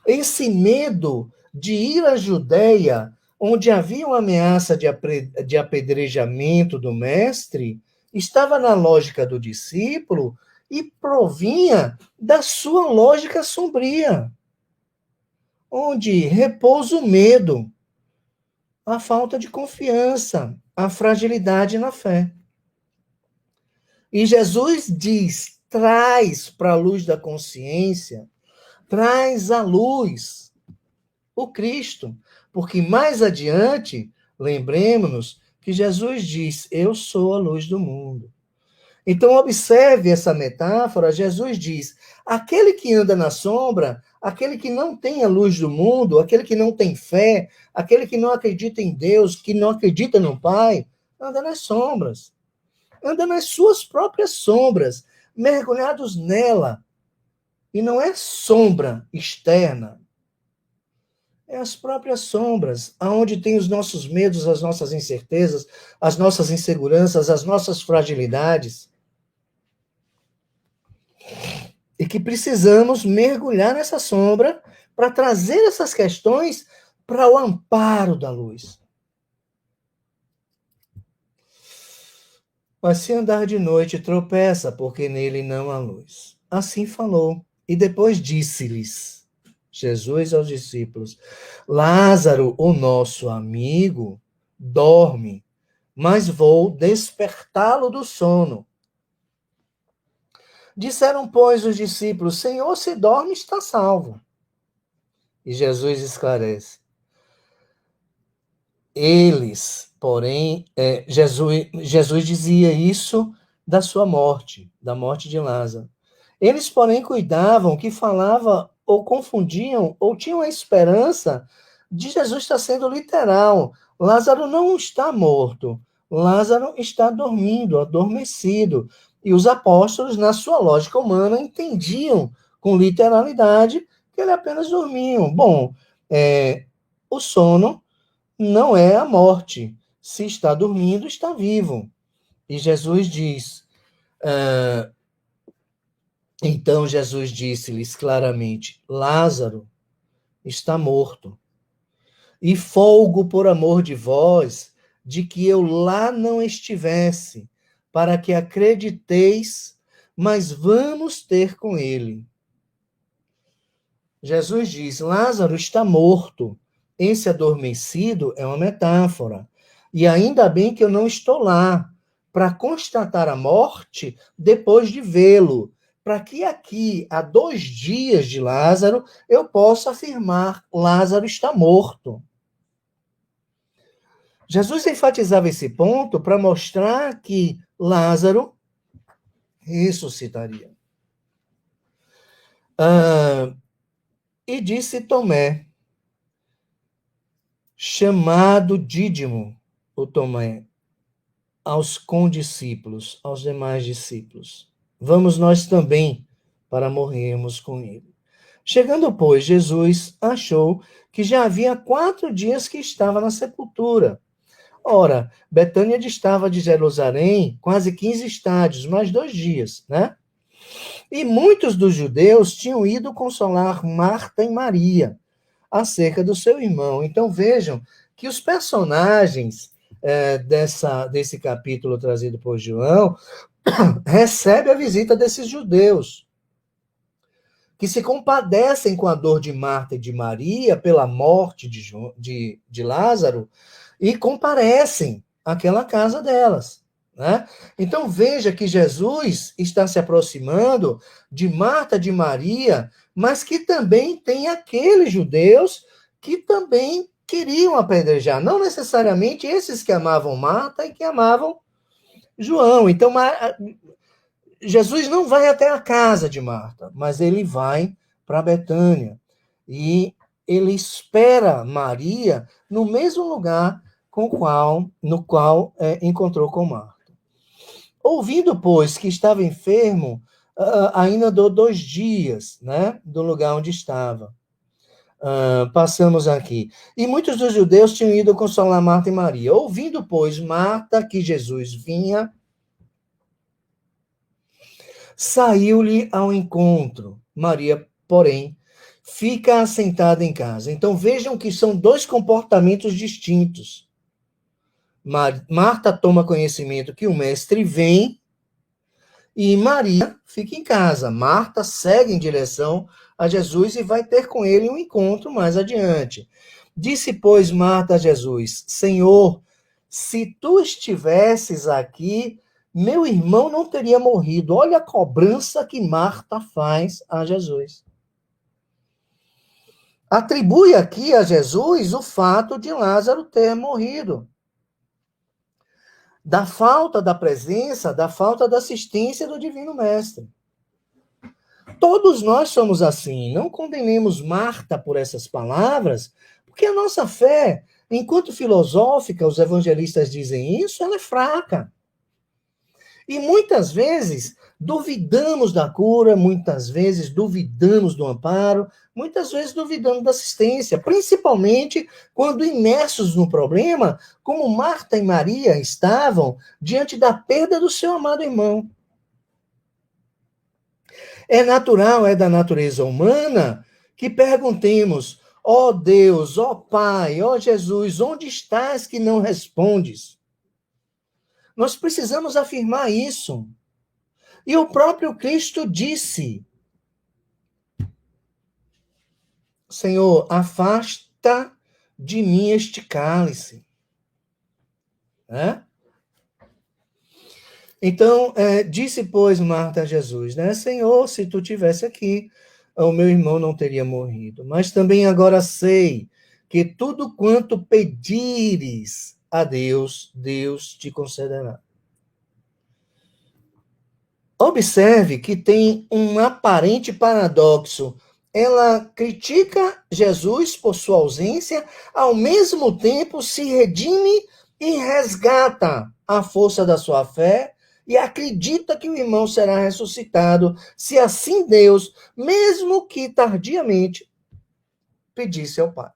Esse medo de ir à Judéia, onde havia uma ameaça de apedrejamento do mestre, estava na lógica do discípulo e provinha da sua lógica sombria, onde repousa o medo, a falta de confiança, a fragilidade na fé. E Jesus diz, traz para a luz da consciência, traz à luz o Cristo, porque mais adiante, lembremos-nos que Jesus diz, eu sou a luz do mundo. Então, observe essa metáfora. Jesus diz, aquele que anda na sombra, aquele que não tem a luz do mundo, aquele que não tem fé, aquele que não acredita em Deus, que não acredita no Pai, anda nas sombras. Anda nas suas próprias sombras, mergulhados nela. E não é sombra externa, é as próprias sombras, aonde tem os nossos medos, as nossas incertezas, as nossas inseguranças, as nossas fragilidades. E que precisamos mergulhar nessa sombra para trazer essas questões para o amparo da luz. Mas se andar de noite, tropeça, porque nele não há luz. Assim falou. E depois disse-lhes, Jesus aos discípulos, Lázaro, o nosso amigo, dorme, mas vou despertá-lo do sono. Disseram, pois, os discípulos, Senhor, se dorme, está salvo. E Jesus esclarece. Eles, porém, Jesus dizia isso da sua morte, da morte de Lázaro. Eles, porém, cuidavam que falava ou confundiam ou tinham a esperança de Jesus estar sendo literal. Lázaro não está morto. Lázaro está dormindo, adormecido. E os apóstolos, na sua lógica humana, entendiam com literalidade que ele apenas dormiam. Bom, o sono não é a morte. Se está dormindo, está vivo. E Jesus diz, então Jesus disse-lhes claramente, Lázaro está morto. E folgo por amor de vós, de que eu lá não estivesse, para que acrediteis, mas vamos ter com ele. Jesus diz, Lázaro está morto. Esse adormecido é uma metáfora. E ainda bem que eu não estou lá para constatar a morte depois de vê-lo, para que aqui, a 2 dias de Lázaro, eu possa afirmar, Lázaro está morto. Jesus enfatizava esse ponto para mostrar que Lázaro ressuscitaria. E disse Tomé, chamado Dídimo, o Tomé, aos condiscípulos, aos demais discípulos: vamos nós também para morrermos com ele. Chegando, pois, Jesus achou que já havia 4 dias que estava na sepultura. Ora, Betânia distava de Jerusalém quase 15 estádios, mais 2 dias, né? E muitos dos judeus tinham ido consolar Marta e Maria acerca do seu irmão. Então vejam que os personagens desse capítulo trazido por João recebem a visita desses judeus, que se compadecem com a dor de Marta e de Maria pela morte de Lázaro e comparecem àquela casa delas. Né? Então veja que Jesus está se aproximando de Marta, de Maria, mas que também tem aqueles judeus que também queriam apedrejar, não necessariamente esses que amavam Marta e que amavam João. Então Jesus não vai até a casa de Marta, mas ele vai para Betânia. E ele espera Maria no mesmo lugar no qual encontrou com Marta. Ouvindo, pois, que estava enfermo, ainda andou 2 dias, né, do lugar onde estava. Passamos aqui. E muitos dos judeus tinham ido consolar Marta e Maria. Ouvindo, pois, Marta que Jesus vinha, saiu-lhe ao encontro. Maria, porém, fica assentada em casa. Então vejam que são 2 comportamentos distintos. Marta toma conhecimento que o mestre vem e Maria fica em casa. Marta segue em direção a Jesus e vai ter com ele um encontro mais adiante. Disse, pois, Marta a Jesus: Senhor, se tu estivesses aqui, meu irmão não teria morrido. Olha a cobrança que Marta faz a Jesus. Atribui aqui a Jesus o fato de Lázaro ter morrido. Da falta da presença, da falta da assistência do Divino Mestre. Todos nós somos assim. Não condenemos Marta por essas palavras, porque a nossa fé, enquanto filosófica, os evangelistas dizem isso, ela é fraca. E muitas vezes duvidamos da cura, muitas vezes duvidamos do amparo, muitas vezes duvidamos da assistência, principalmente quando imersos no problema, como Marta e Maria estavam diante da perda do seu amado irmão. É natural, é da natureza humana que perguntemos: ó Deus, ó Pai, ó Jesus, onde estás que não respondes? Nós precisamos afirmar isso. E o próprio Cristo disse: Senhor, afasta de mim este cálice. Né? Então, disse, pois, Marta a Jesus, né? Senhor, se tu tivesse aqui, o meu irmão não teria morrido. Mas também agora sei que tudo quanto pedires a Deus, Deus te concederá. Observe que tem um aparente paradoxo. Ela critica Jesus por sua ausência, ao mesmo tempo se redime e resgata a força da sua fé e acredita que o irmão será ressuscitado, se assim Deus, mesmo que tardiamente, pedisse ao Pai.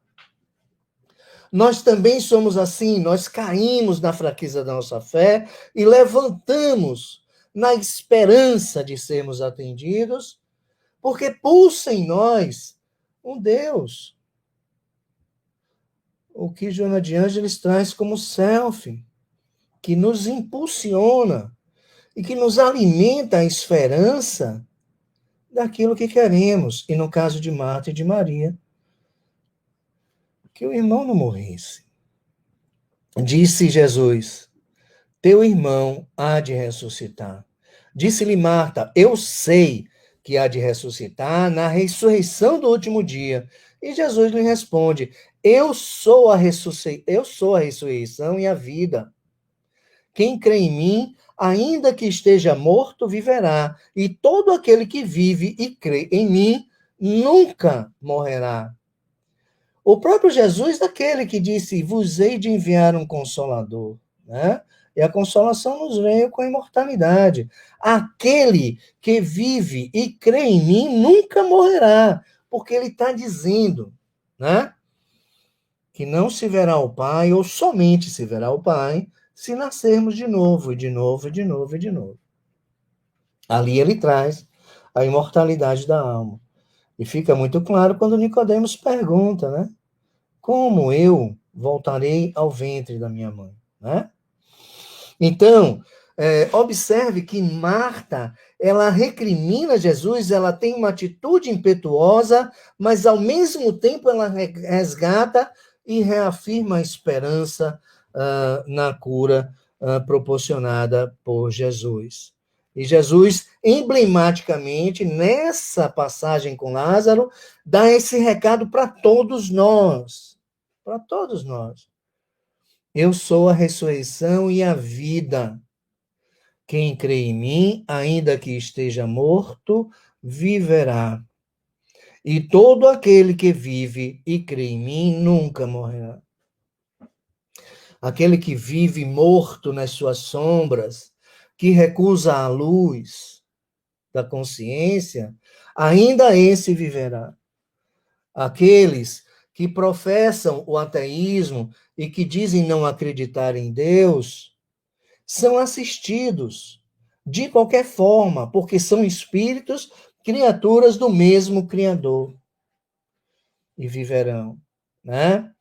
Nós também somos assim, nós caímos na fraqueza da nossa fé e levantamos na esperança de sermos atendidos, porque pulsa em nós um Deus. O que Joana de Ângeles traz como selfie, que nos impulsiona e que nos alimenta a esperança daquilo que queremos. E no caso de Marta e de Maria, que o irmão não morresse. Disse Jesus: teu irmão há de ressuscitar. Disse-lhe Marta: eu sei que há de ressuscitar na ressurreição do último dia. E Jesus lhe responde: eu sou a ressurreição e a vida. Quem crê em mim, ainda que esteja morto, viverá. E todo aquele que vive e crê em mim, nunca morrerá. O próprio Jesus, daquele que disse, vos hei de enviar um consolador, né? E a consolação nos veio com a imortalidade. Aquele que vive e crê em mim nunca morrerá, porque ele está dizendo, né? Que não se verá o Pai, ou somente se verá o Pai, se nascermos de novo, e de novo, e de novo, e de novo. Ali ele traz a imortalidade da alma. E fica muito claro quando Nicodemos pergunta, né? Como eu voltarei ao ventre da minha mãe, né? Então, observe que Marta, ela recrimina Jesus, ela tem uma atitude impetuosa, mas ao mesmo tempo ela resgata e reafirma a esperança na cura proporcionada por Jesus. E Jesus, emblematicamente, nessa passagem com Lázaro, dá esse recado para todos nós. Para todos nós. Eu sou a ressurreição e a vida. Quem crê em mim, ainda que esteja morto, viverá. E todo aquele que vive e crê em mim nunca morrerá. Aquele que vive morto nas suas sombras, que recusa a luz da consciência, ainda esse viverá. Aqueles que professam o ateísmo e que dizem não acreditar em Deus, são assistidos de qualquer forma, porque são espíritos, criaturas do mesmo Criador. E viverão, né?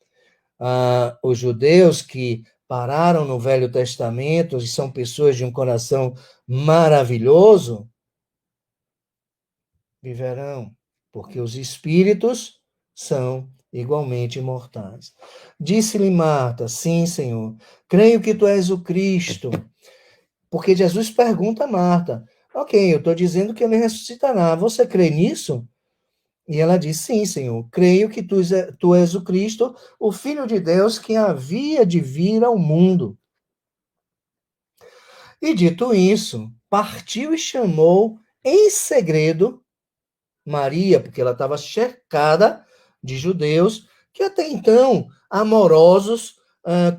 Os judeus que pararam no Velho Testamento e são pessoas de um coração maravilhoso, viverão, porque os espíritos são igualmente imortais. Disse-lhe Marta, sim, Senhor, creio que tu és o Cristo. Porque Jesus pergunta a Marta, ok, eu estou dizendo que ele ressuscitará, você crê nisso? E ela diz, sim, Senhor, creio que tu és o Cristo, o Filho de Deus que havia de vir ao mundo. E dito isso, partiu e chamou em segredo Maria, porque ela estava cercada de judeus que até então, amorosos,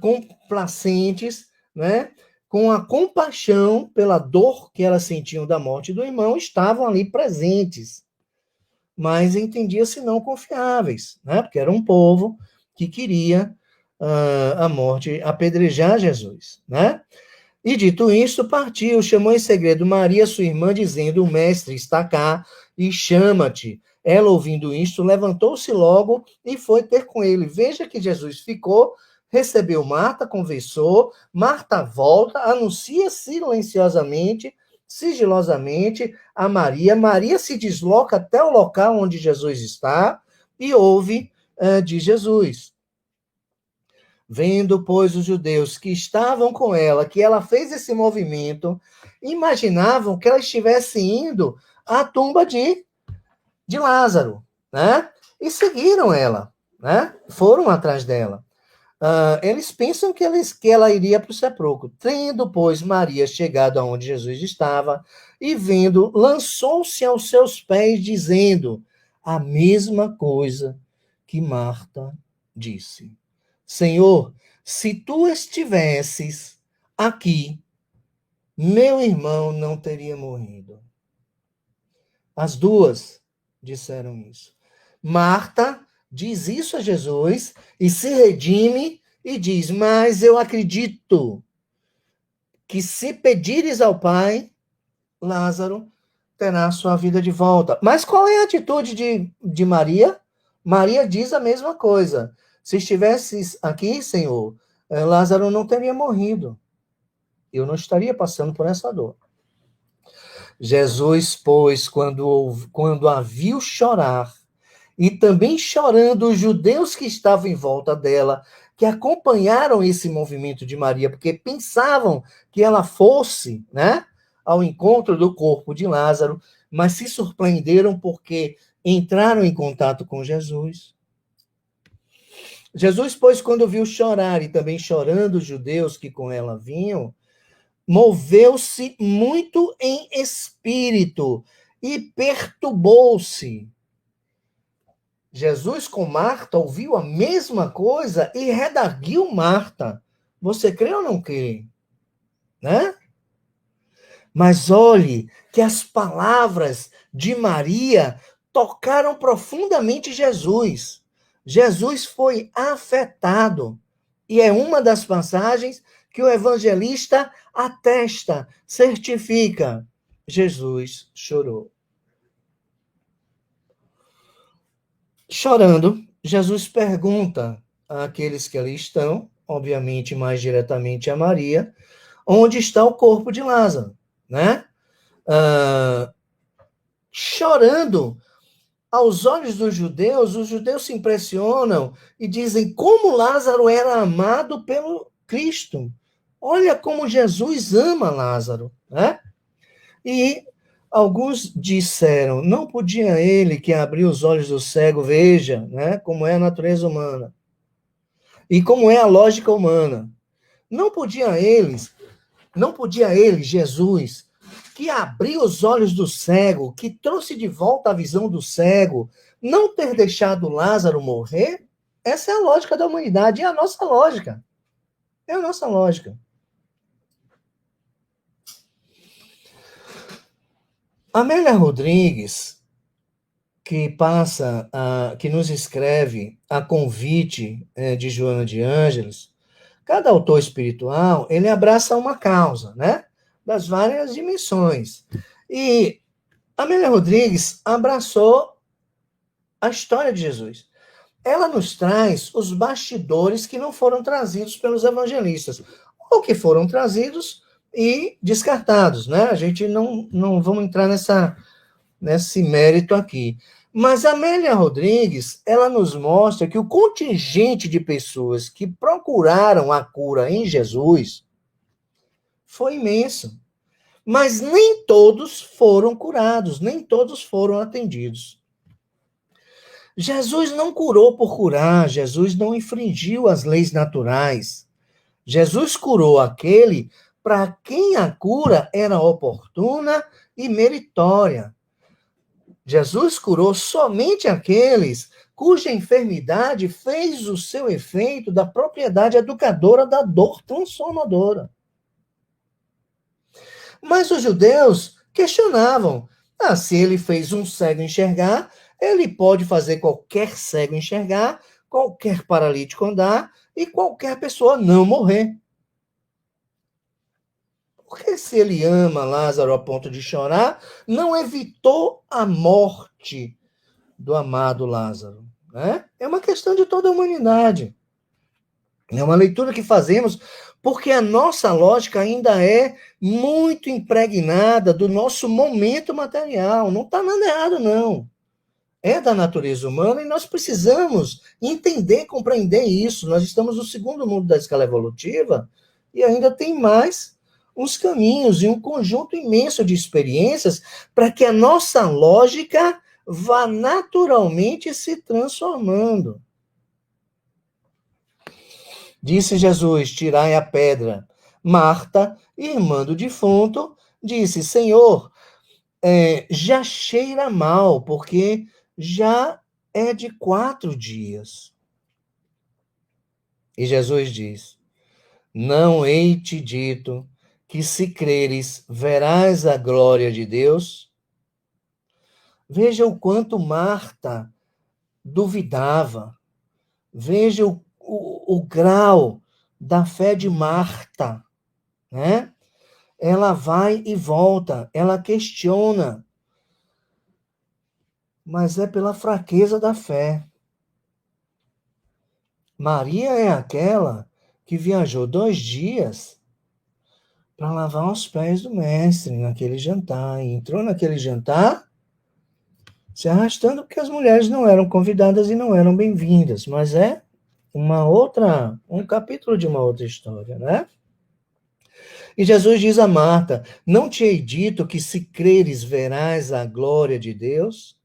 complacentes, né, com a compaixão pela dor que elas sentiam da morte do irmão, estavam ali presentes. Mas entendia-se não confiáveis, né, porque era um povo que queria a morte, apedrejar Jesus, né? E dito isto, partiu, chamou em segredo Maria, sua irmã, dizendo, o mestre está cá e chama-te. Ela, ouvindo isto, levantou-se logo e foi ter com ele. Veja que Jesus ficou, recebeu Marta, conversou, Marta volta, anuncia silenciosamente, sigilosamente a Maria. Maria se desloca até o local onde Jesus está e ouve de Jesus. Vendo, pois, os judeus que estavam com ela, que ela fez esse movimento, imaginavam que ela estivesse indo à tumba de Lázaro, né? E seguiram ela, né? Foram atrás dela. Eles pensam que ela iria para o sepulcro. Tendo, pois, Maria chegado aonde Jesus estava, e vendo, lançou-se aos seus pés, dizendo a mesma coisa que Marta disse. Senhor, se tu estivesses aqui, meu irmão não teria morrido. As duas disseram isso. Marta diz isso a Jesus e se redime e diz, mas eu acredito que se pedires ao Pai, Lázaro terá sua vida de volta. Mas qual é a atitude de Maria? Maria diz a mesma coisa. Se estivesses aqui, Senhor, Lázaro não teria morrido. Eu não estaria passando por essa dor. Jesus, pois, quando a viu chorar, e também chorando os judeus que estavam em volta dela, que acompanharam esse movimento de Maria, porque pensavam que ela fosse, né, ao encontro do corpo de Lázaro, mas se surpreenderam porque entraram em contato com Jesus. Jesus, pois, quando viu chorar e também chorando os judeus que com ela vinham, moveu-se muito em espírito e perturbou-se. Jesus com Marta ouviu a mesma coisa e redarguiu Marta. Você crê ou não crê? Né? Mas olhe que as palavras de Maria tocaram profundamente Jesus. Jesus foi afetado. E é uma das passagens que o evangelista atesta, certifica. Jesus chorou. Chorando, Jesus pergunta àqueles que ali estão, obviamente mais diretamente a Maria, onde está o corpo de Lázaro, né? Chorando, aos olhos dos judeus, os judeus se impressionam e dizem como Lázaro era amado pelo Cristo. Olha como Jesus ama Lázaro, né? E alguns disseram, não podia ele que abriu os olhos do cego, veja, né, como é a natureza humana e como é a lógica humana. Não podia ele, Jesus, que abriu os olhos do cego, que trouxe de volta a visão do cego, não ter deixado Lázaro morrer? Essa é a lógica da humanidade, é a nossa lógica. É a nossa lógica. Amélia Rodrigues, que nos escreve a convite de Joana de Ângeles, cada autor espiritual, ele abraça uma causa, né? Das várias dimensões. E Amélia Rodrigues abraçou a história de Jesus. Ela nos traz os bastidores que não foram trazidos pelos evangelistas, ou que foram trazidos e descartados, né? A gente não vamos entrar nesse mérito aqui. Mas a Amélia Rodrigues, ela nos mostra que o contingente de pessoas que procuraram a cura em Jesus foi imenso. Mas nem todos foram curados, nem todos foram atendidos. Jesus não curou por curar, Jesus não infringiu as leis naturais. Jesus curou aquele para quem a cura era oportuna e meritória. Jesus curou somente aqueles cuja enfermidade fez o seu efeito da propriedade educadora da dor transformadora. Mas os judeus questionavam: se ele fez um cego enxergar, ele pode fazer qualquer cego enxergar, qualquer paralítico andar e qualquer pessoa não morrer. Porque se ele ama Lázaro a ponto de chorar, não evitou a morte do amado Lázaro, né? É uma questão de toda a humanidade. É uma leitura que fazemos porque a nossa lógica ainda é muito impregnada do nosso momento material. Não está nada errado, não. É da natureza humana e nós precisamos entender, compreender isso. Nós estamos no segundo mundo da escala evolutiva e ainda tem mais uns caminhos e um conjunto imenso de experiências para que a nossa lógica vá naturalmente se transformando. Disse Jesus: tirai a pedra. Marta, irmã do defunto, disse: Senhor, já cheira mal, porque já é de 4 dias. E Jesus diz: não hei te dito que se creres, verás a glória de Deus? Veja o quanto Marta duvidava. Veja o grau da fé de Marta, né? Ela vai e volta, ela questiona, mas é pela fraqueza da fé. Maria é aquela que viajou 2 dias para lavar os pés do mestre naquele jantar, e entrou naquele jantar se arrastando porque as mulheres não eram convidadas e não eram bem-vindas, mas é um capítulo de uma outra história, né? E Jesus diz a Marta: não te hei dito que se creres verás a glória de Deus?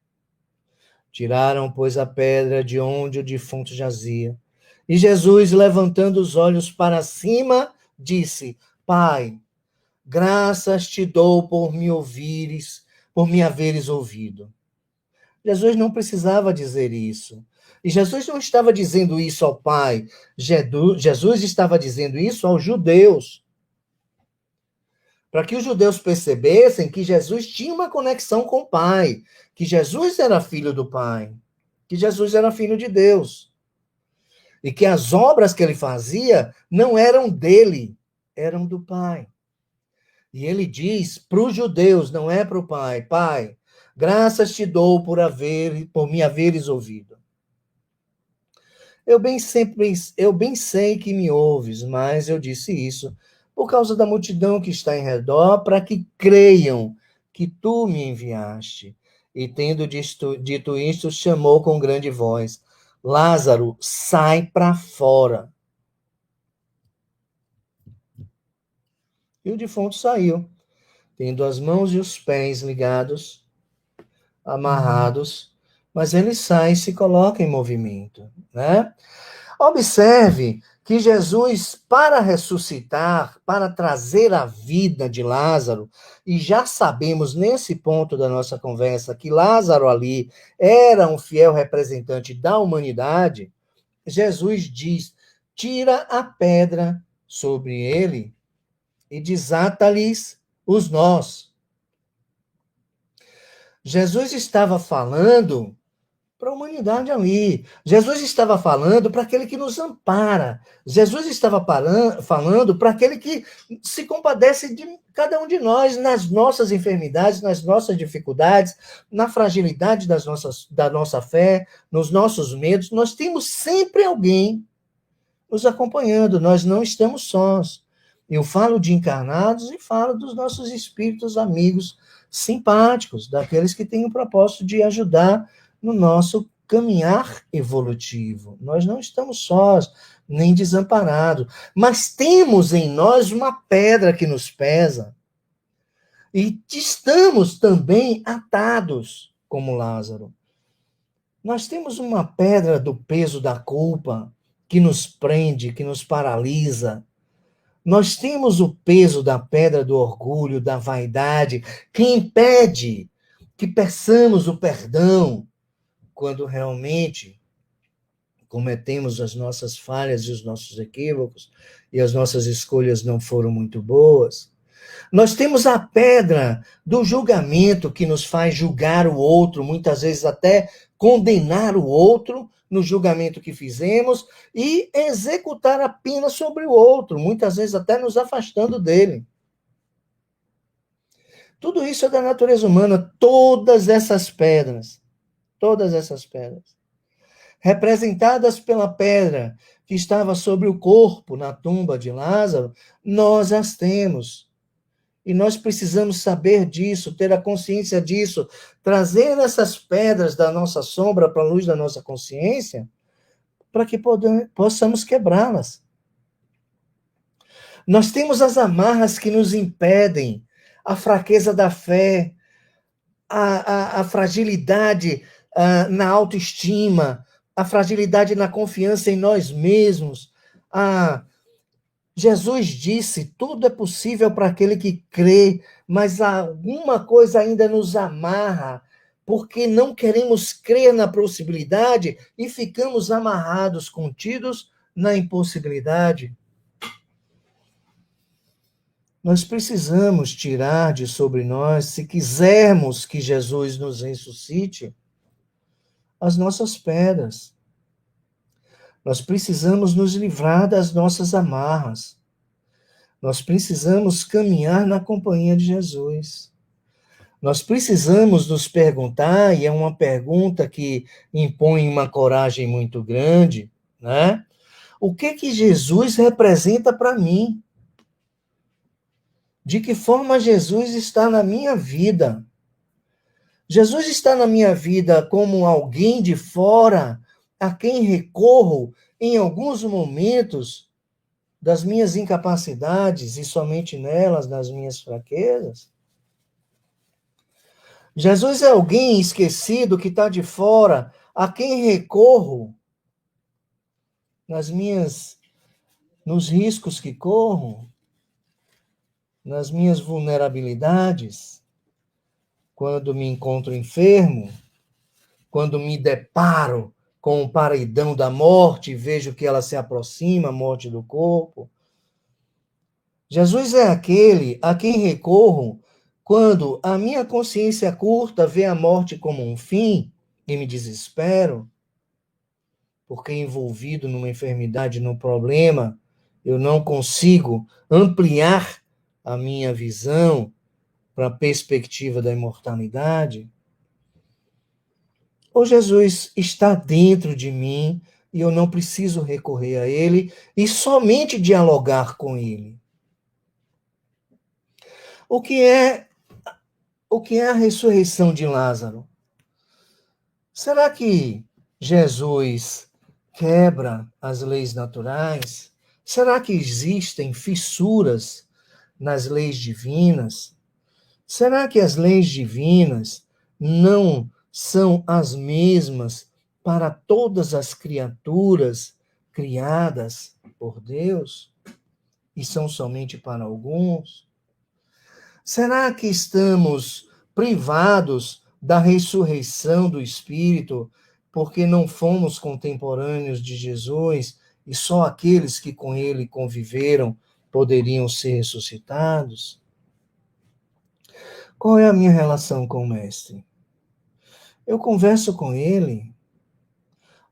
Tiraram, pois, a pedra de onde o defunto jazia. E Jesus, levantando os olhos para cima, disse: Pai, graças te dou por me haveres ouvido. Jesus não precisava dizer isso. E Jesus não estava dizendo isso ao Pai. Jesus estava dizendo isso aos judeus. Para que os judeus percebessem que Jesus tinha uma conexão com o Pai, que Jesus era filho do Pai, que Jesus era filho de Deus. E que as obras que ele fazia não eram dele, eram do Pai. E ele diz para os judeus, não é para o Pai: Pai, graças te dou por me haveres ouvido. Eu bem sei que me ouves, mas eu disse isso por causa da multidão que está em redor, para que creiam que tu me enviaste. E tendo dito isto, chamou com grande voz: Lázaro, sai para fora. E o defunto saiu, tendo as mãos e os pés ligados, amarrados, mas ele sai e se coloca em movimento, né? Observe que Jesus, para ressuscitar, para trazer a vida de Lázaro, e já sabemos nesse ponto da nossa conversa que Lázaro ali era um fiel representante da humanidade, Jesus diz: tira a pedra sobre ele e desata-lhes os nós. Jesus estava falando para a humanidade ali. Jesus estava falando para aquele que nos ampara. Jesus estava falando para aquele que se compadece de cada um de nós nas nossas enfermidades, nas nossas dificuldades, na fragilidade da nossa fé, nos nossos medos. Nós temos sempre alguém nos acompanhando. Nós não estamos sós. Eu falo de encarnados e falo dos nossos espíritos amigos simpáticos, daqueles que têm o propósito de ajudar no nosso caminhar evolutivo. Nós não estamos sós, nem desamparados, mas temos em nós uma pedra que nos pesa. E estamos também atados, como Lázaro. Nós temos uma pedra do peso da culpa que nos prende, que nos paralisa. Nós temos o peso da pedra do orgulho, da vaidade, que impede que peçamos o perdão quando realmente cometemos as nossas falhas e os nossos equívocos e as nossas escolhas não foram muito boas. Nós temos a pedra do julgamento que nos faz julgar o outro, muitas vezes até condenar o outro no julgamento que fizemos e executar a pena sobre o outro, muitas vezes até nos afastando dele. Tudo isso é da natureza humana, todas essas pedras, representadas pela pedra que estava sobre o corpo na tumba de Lázaro, nós as temos. E nós precisamos saber disso, ter a consciência disso, trazer essas pedras da nossa sombra para a luz da nossa consciência, para que possamos quebrá-las. Nós temos as amarras que nos impedem, a fraqueza da fé, a fragilidade na autoestima, a fragilidade na confiança em nós mesmos. Jesus disse, tudo é possível para aquele que crê, mas alguma coisa ainda nos amarra, porque não queremos crer na possibilidade e ficamos amarrados, contidos na impossibilidade. Nós precisamos tirar de sobre nós, se quisermos que Jesus nos ressuscite, as nossas pedras. Nós precisamos nos livrar das nossas amarras. Nós precisamos caminhar na companhia de Jesus. Nós precisamos nos perguntar, e é uma pergunta que impõe uma coragem muito grande, né? O que Jesus representa para mim? De que forma Jesus está na minha vida? Jesus está na minha vida como alguém de fora a quem recorro em alguns momentos das minhas incapacidades e somente nelas, das minhas fraquezas? Jesus é alguém esquecido que está de fora a quem recorro nos riscos que corro, nas minhas vulnerabilidades, quando me encontro enfermo, quando me deparo com o paredão da morte e vejo que ela se aproxima, a morte do corpo. Jesus é aquele a quem recorro quando a minha consciência curta vê a morte como um fim e me desespero, porque envolvido numa enfermidade, num problema, eu não consigo ampliar a minha visão para a perspectiva da imortalidade. Ou Jesus está dentro de mim e eu não preciso recorrer a ele e somente dialogar com ele. O que é a ressurreição de Lázaro? Será que Jesus quebra as leis naturais? Será que existem fissuras nas leis divinas? Será que as leis divinas não são as mesmas para todas as criaturas criadas por Deus? E são somente para alguns? Será que estamos privados da ressurreição do Espírito porque não fomos contemporâneos de Jesus e só aqueles que com ele conviveram poderiam ser ressuscitados? Qual é a minha relação com o Mestre? Eu converso com ele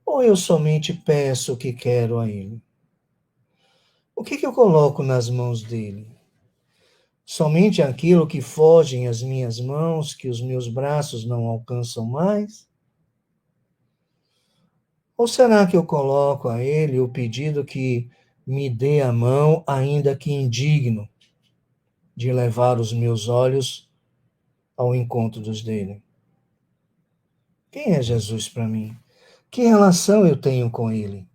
ou eu somente peço o que quero a ele? O que eu coloco nas mãos dele? Somente aquilo que foge às minhas mãos, que os meus braços não alcançam mais? Ou será que eu coloco a ele o pedido que me dê a mão, ainda que indigno, de levar os meus olhos ao encontro dos dele? Quem é Jesus para mim? Que relação eu tenho com ele?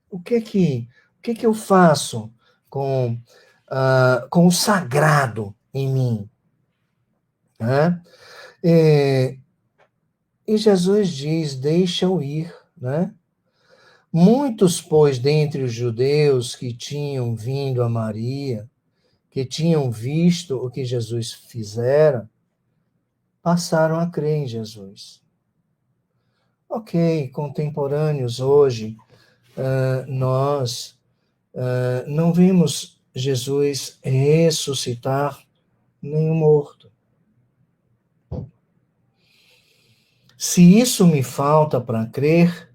O que eu faço com o sagrado em mim? Né? E Jesus diz, deixa-o ir, né? Muitos, pois, dentre os judeus que tinham vindo a Maria, que tinham visto o que Jesus fizera, passaram a crer em Jesus. Ok, contemporâneos hoje, nós não vimos Jesus ressuscitar nenhum morto. Se isso me falta para crer,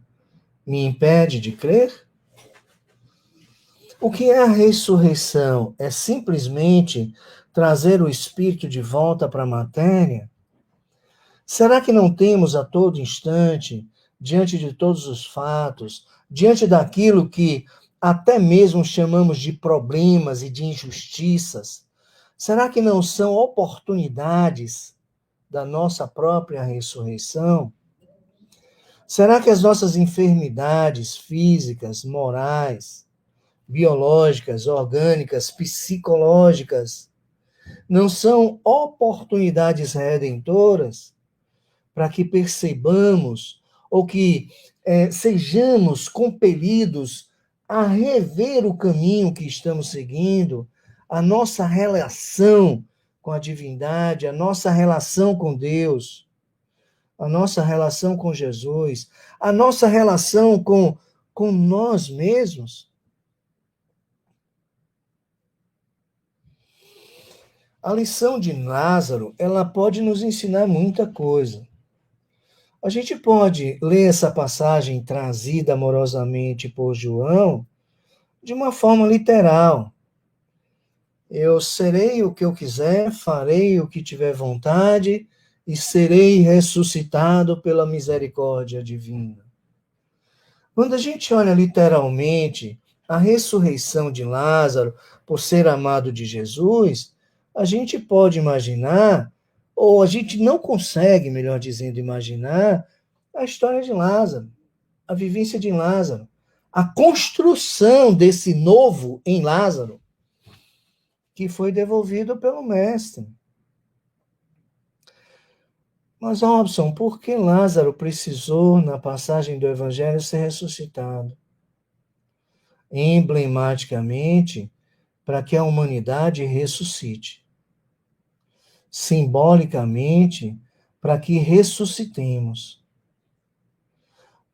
me impede de crer? O que é a ressurreição? É simplesmente trazer o espírito de volta para a matéria? Será que não temos a todo instante, diante de todos os fatos, diante daquilo que até mesmo chamamos de problemas e de injustiças, será que não são oportunidades da nossa própria ressurreição? Será que as nossas enfermidades físicas, morais, biológicas, orgânicas, psicológicas, não são oportunidades redentoras para que percebamos ou que sejamos compelidos a rever o caminho que estamos seguindo, a nossa relação com a divindade, a nossa relação com Deus, a nossa relação com Jesus, a nossa relação com nós mesmos? A lição de Lázaro, ela pode nos ensinar muita coisa. A gente pode ler essa passagem trazida amorosamente por João de uma forma literal. Eu serei o que eu quiser, farei o que tiver vontade e serei ressuscitado pela misericórdia divina. Quando a gente olha literalmente a ressurreição de Lázaro por ser amado de Jesus, a gente pode imaginar, ou a gente não consegue, melhor dizendo, imaginar a história de Lázaro, a vivência de Lázaro, a construção desse novo em Lázaro, que foi devolvido pelo Mestre. Mas, Robson, por que Lázaro precisou, na passagem do Evangelho, ser ressuscitado? Emblematicamente, para que a humanidade ressuscite. Simbolicamente, para que ressuscitemos.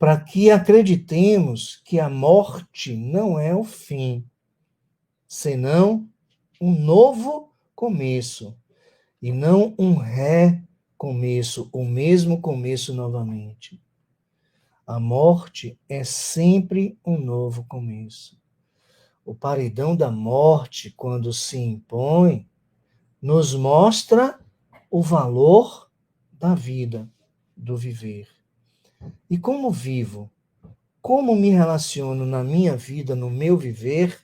para que acreditemos que a morte não é o fim, senão um novo começo, e não um recomeço, o mesmo começo novamente. A morte é sempre um novo começo. O paredão da morte, quando se impõe, nos mostra o valor da vida, do viver. E como vivo? Como me relaciono na minha vida, no meu viver,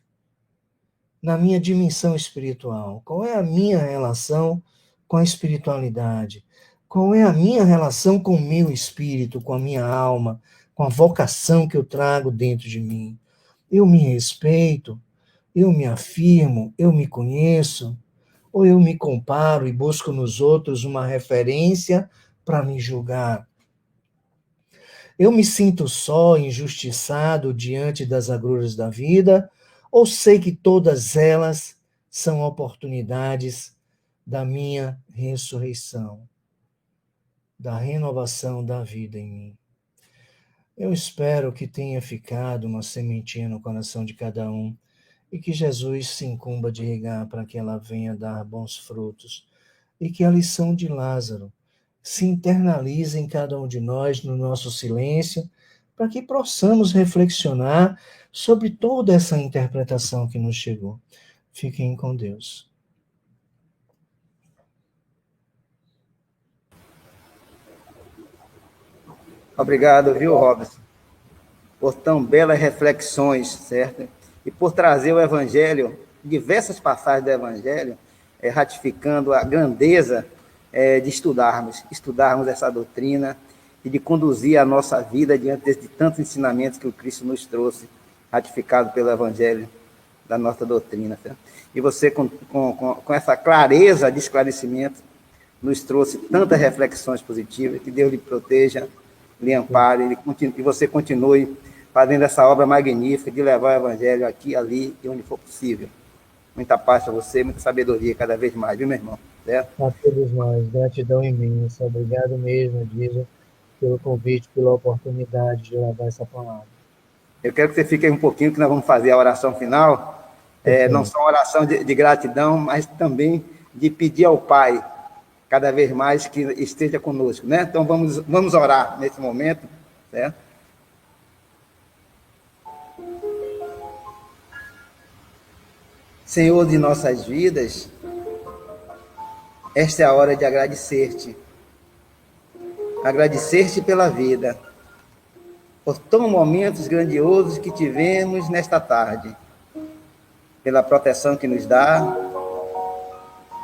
na minha dimensão espiritual? Qual é a minha relação com a espiritualidade? Qual é a minha relação com o meu espírito, com a minha alma, com a vocação que eu trago dentro de mim? Eu me respeito? Eu me afirmo? Eu me conheço? Ou eu me comparo e busco nos outros uma referência para me julgar? Eu me sinto só, injustiçado diante das agruras da vida, ou sei que todas elas são oportunidades da minha ressurreição, da renovação da vida em mim? Eu espero que tenha ficado uma sementinha no coração de cada um e que Jesus se incumba de regar para que ela venha dar bons frutos e que a lição de Lázaro se internalize em cada um de nós, no nosso silêncio, para que possamos reflexionar sobre toda essa interpretação que nos chegou. Fiquem com Deus. Obrigado, viu, Robson, por tão belas reflexões, certo? E por trazer o Evangelho, diversas passagens do Evangelho, ratificando a grandeza de estudarmos essa doutrina e de conduzir a nossa vida diante de tantos ensinamentos que o Cristo nos trouxe, ratificado pelo Evangelho da nossa doutrina. Certo? E você, com essa clareza de esclarecimento, nos trouxe tantas reflexões positivas, que Deus lhe proteja, lhe ampare, e você continue fazendo essa obra magnífica de levar o Evangelho aqui, ali e onde for possível. Muita paz para você, muita sabedoria cada vez mais, viu, meu irmão? Certo? A todos nós, gratidão imensa. Obrigado mesmo, Edson, pelo convite, pela oportunidade de levar essa palavra. Eu quero que você fique aí um pouquinho, que nós vamos fazer a oração final. Não só uma oração de gratidão, mas também de pedir ao Pai, cada vez mais, que esteja conosco, né? Então vamos orar nesse momento, certo? Senhor de nossas vidas, esta é a hora de agradecer-te. Agradecer-te pela vida, por tão momentos grandiosos que tivemos nesta tarde, pela proteção que nos dá,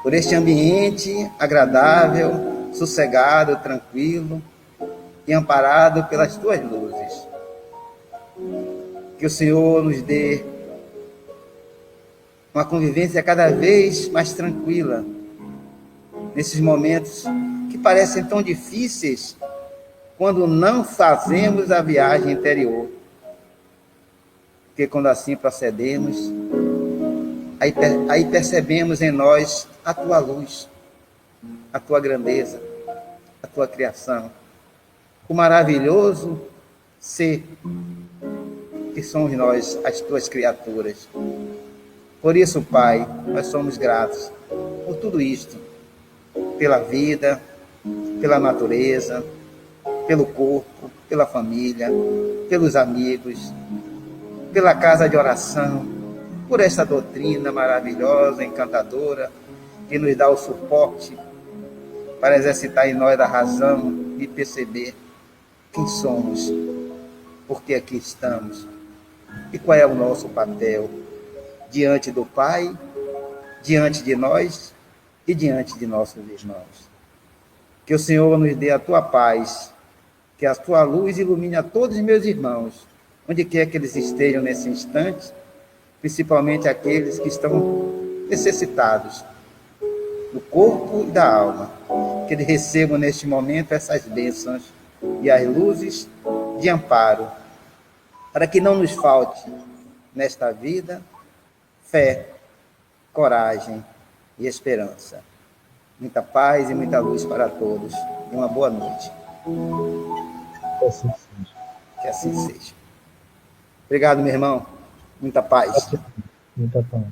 por este ambiente agradável, sossegado, tranquilo e amparado pelas tuas luzes. Que o Senhor nos dê uma convivência cada vez mais tranquila, nesses momentos que parecem tão difíceis quando não fazemos a viagem interior. Porque quando assim procedemos, aí percebemos em nós a tua luz, a tua grandeza, a tua criação, o maravilhoso ser que somos nós, as tuas criaturas. Por isso, Pai, nós somos gratos por tudo isto, pela vida, pela natureza, pelo corpo, pela família, pelos amigos, pela casa de oração, por essa doutrina maravilhosa, encantadora, que nos dá o suporte para exercitar em nós a razão e perceber quem somos, por que aqui estamos e qual é o nosso papel diante do Pai, diante de nós e diante de nossos irmãos. Que o Senhor nos dê a tua paz, que a tua luz ilumine a todos os meus irmãos, onde quer que eles estejam nesse instante, principalmente aqueles que estão necessitados do corpo e da alma, que eles recebam neste momento essas bênçãos e as luzes de amparo, para que não nos falte nesta vida fé, coragem e esperança. Muita paz e muita luz para todos. E uma boa noite. Assim seja. Que assim seja. Obrigado, meu irmão. Muita paz. Muita paz.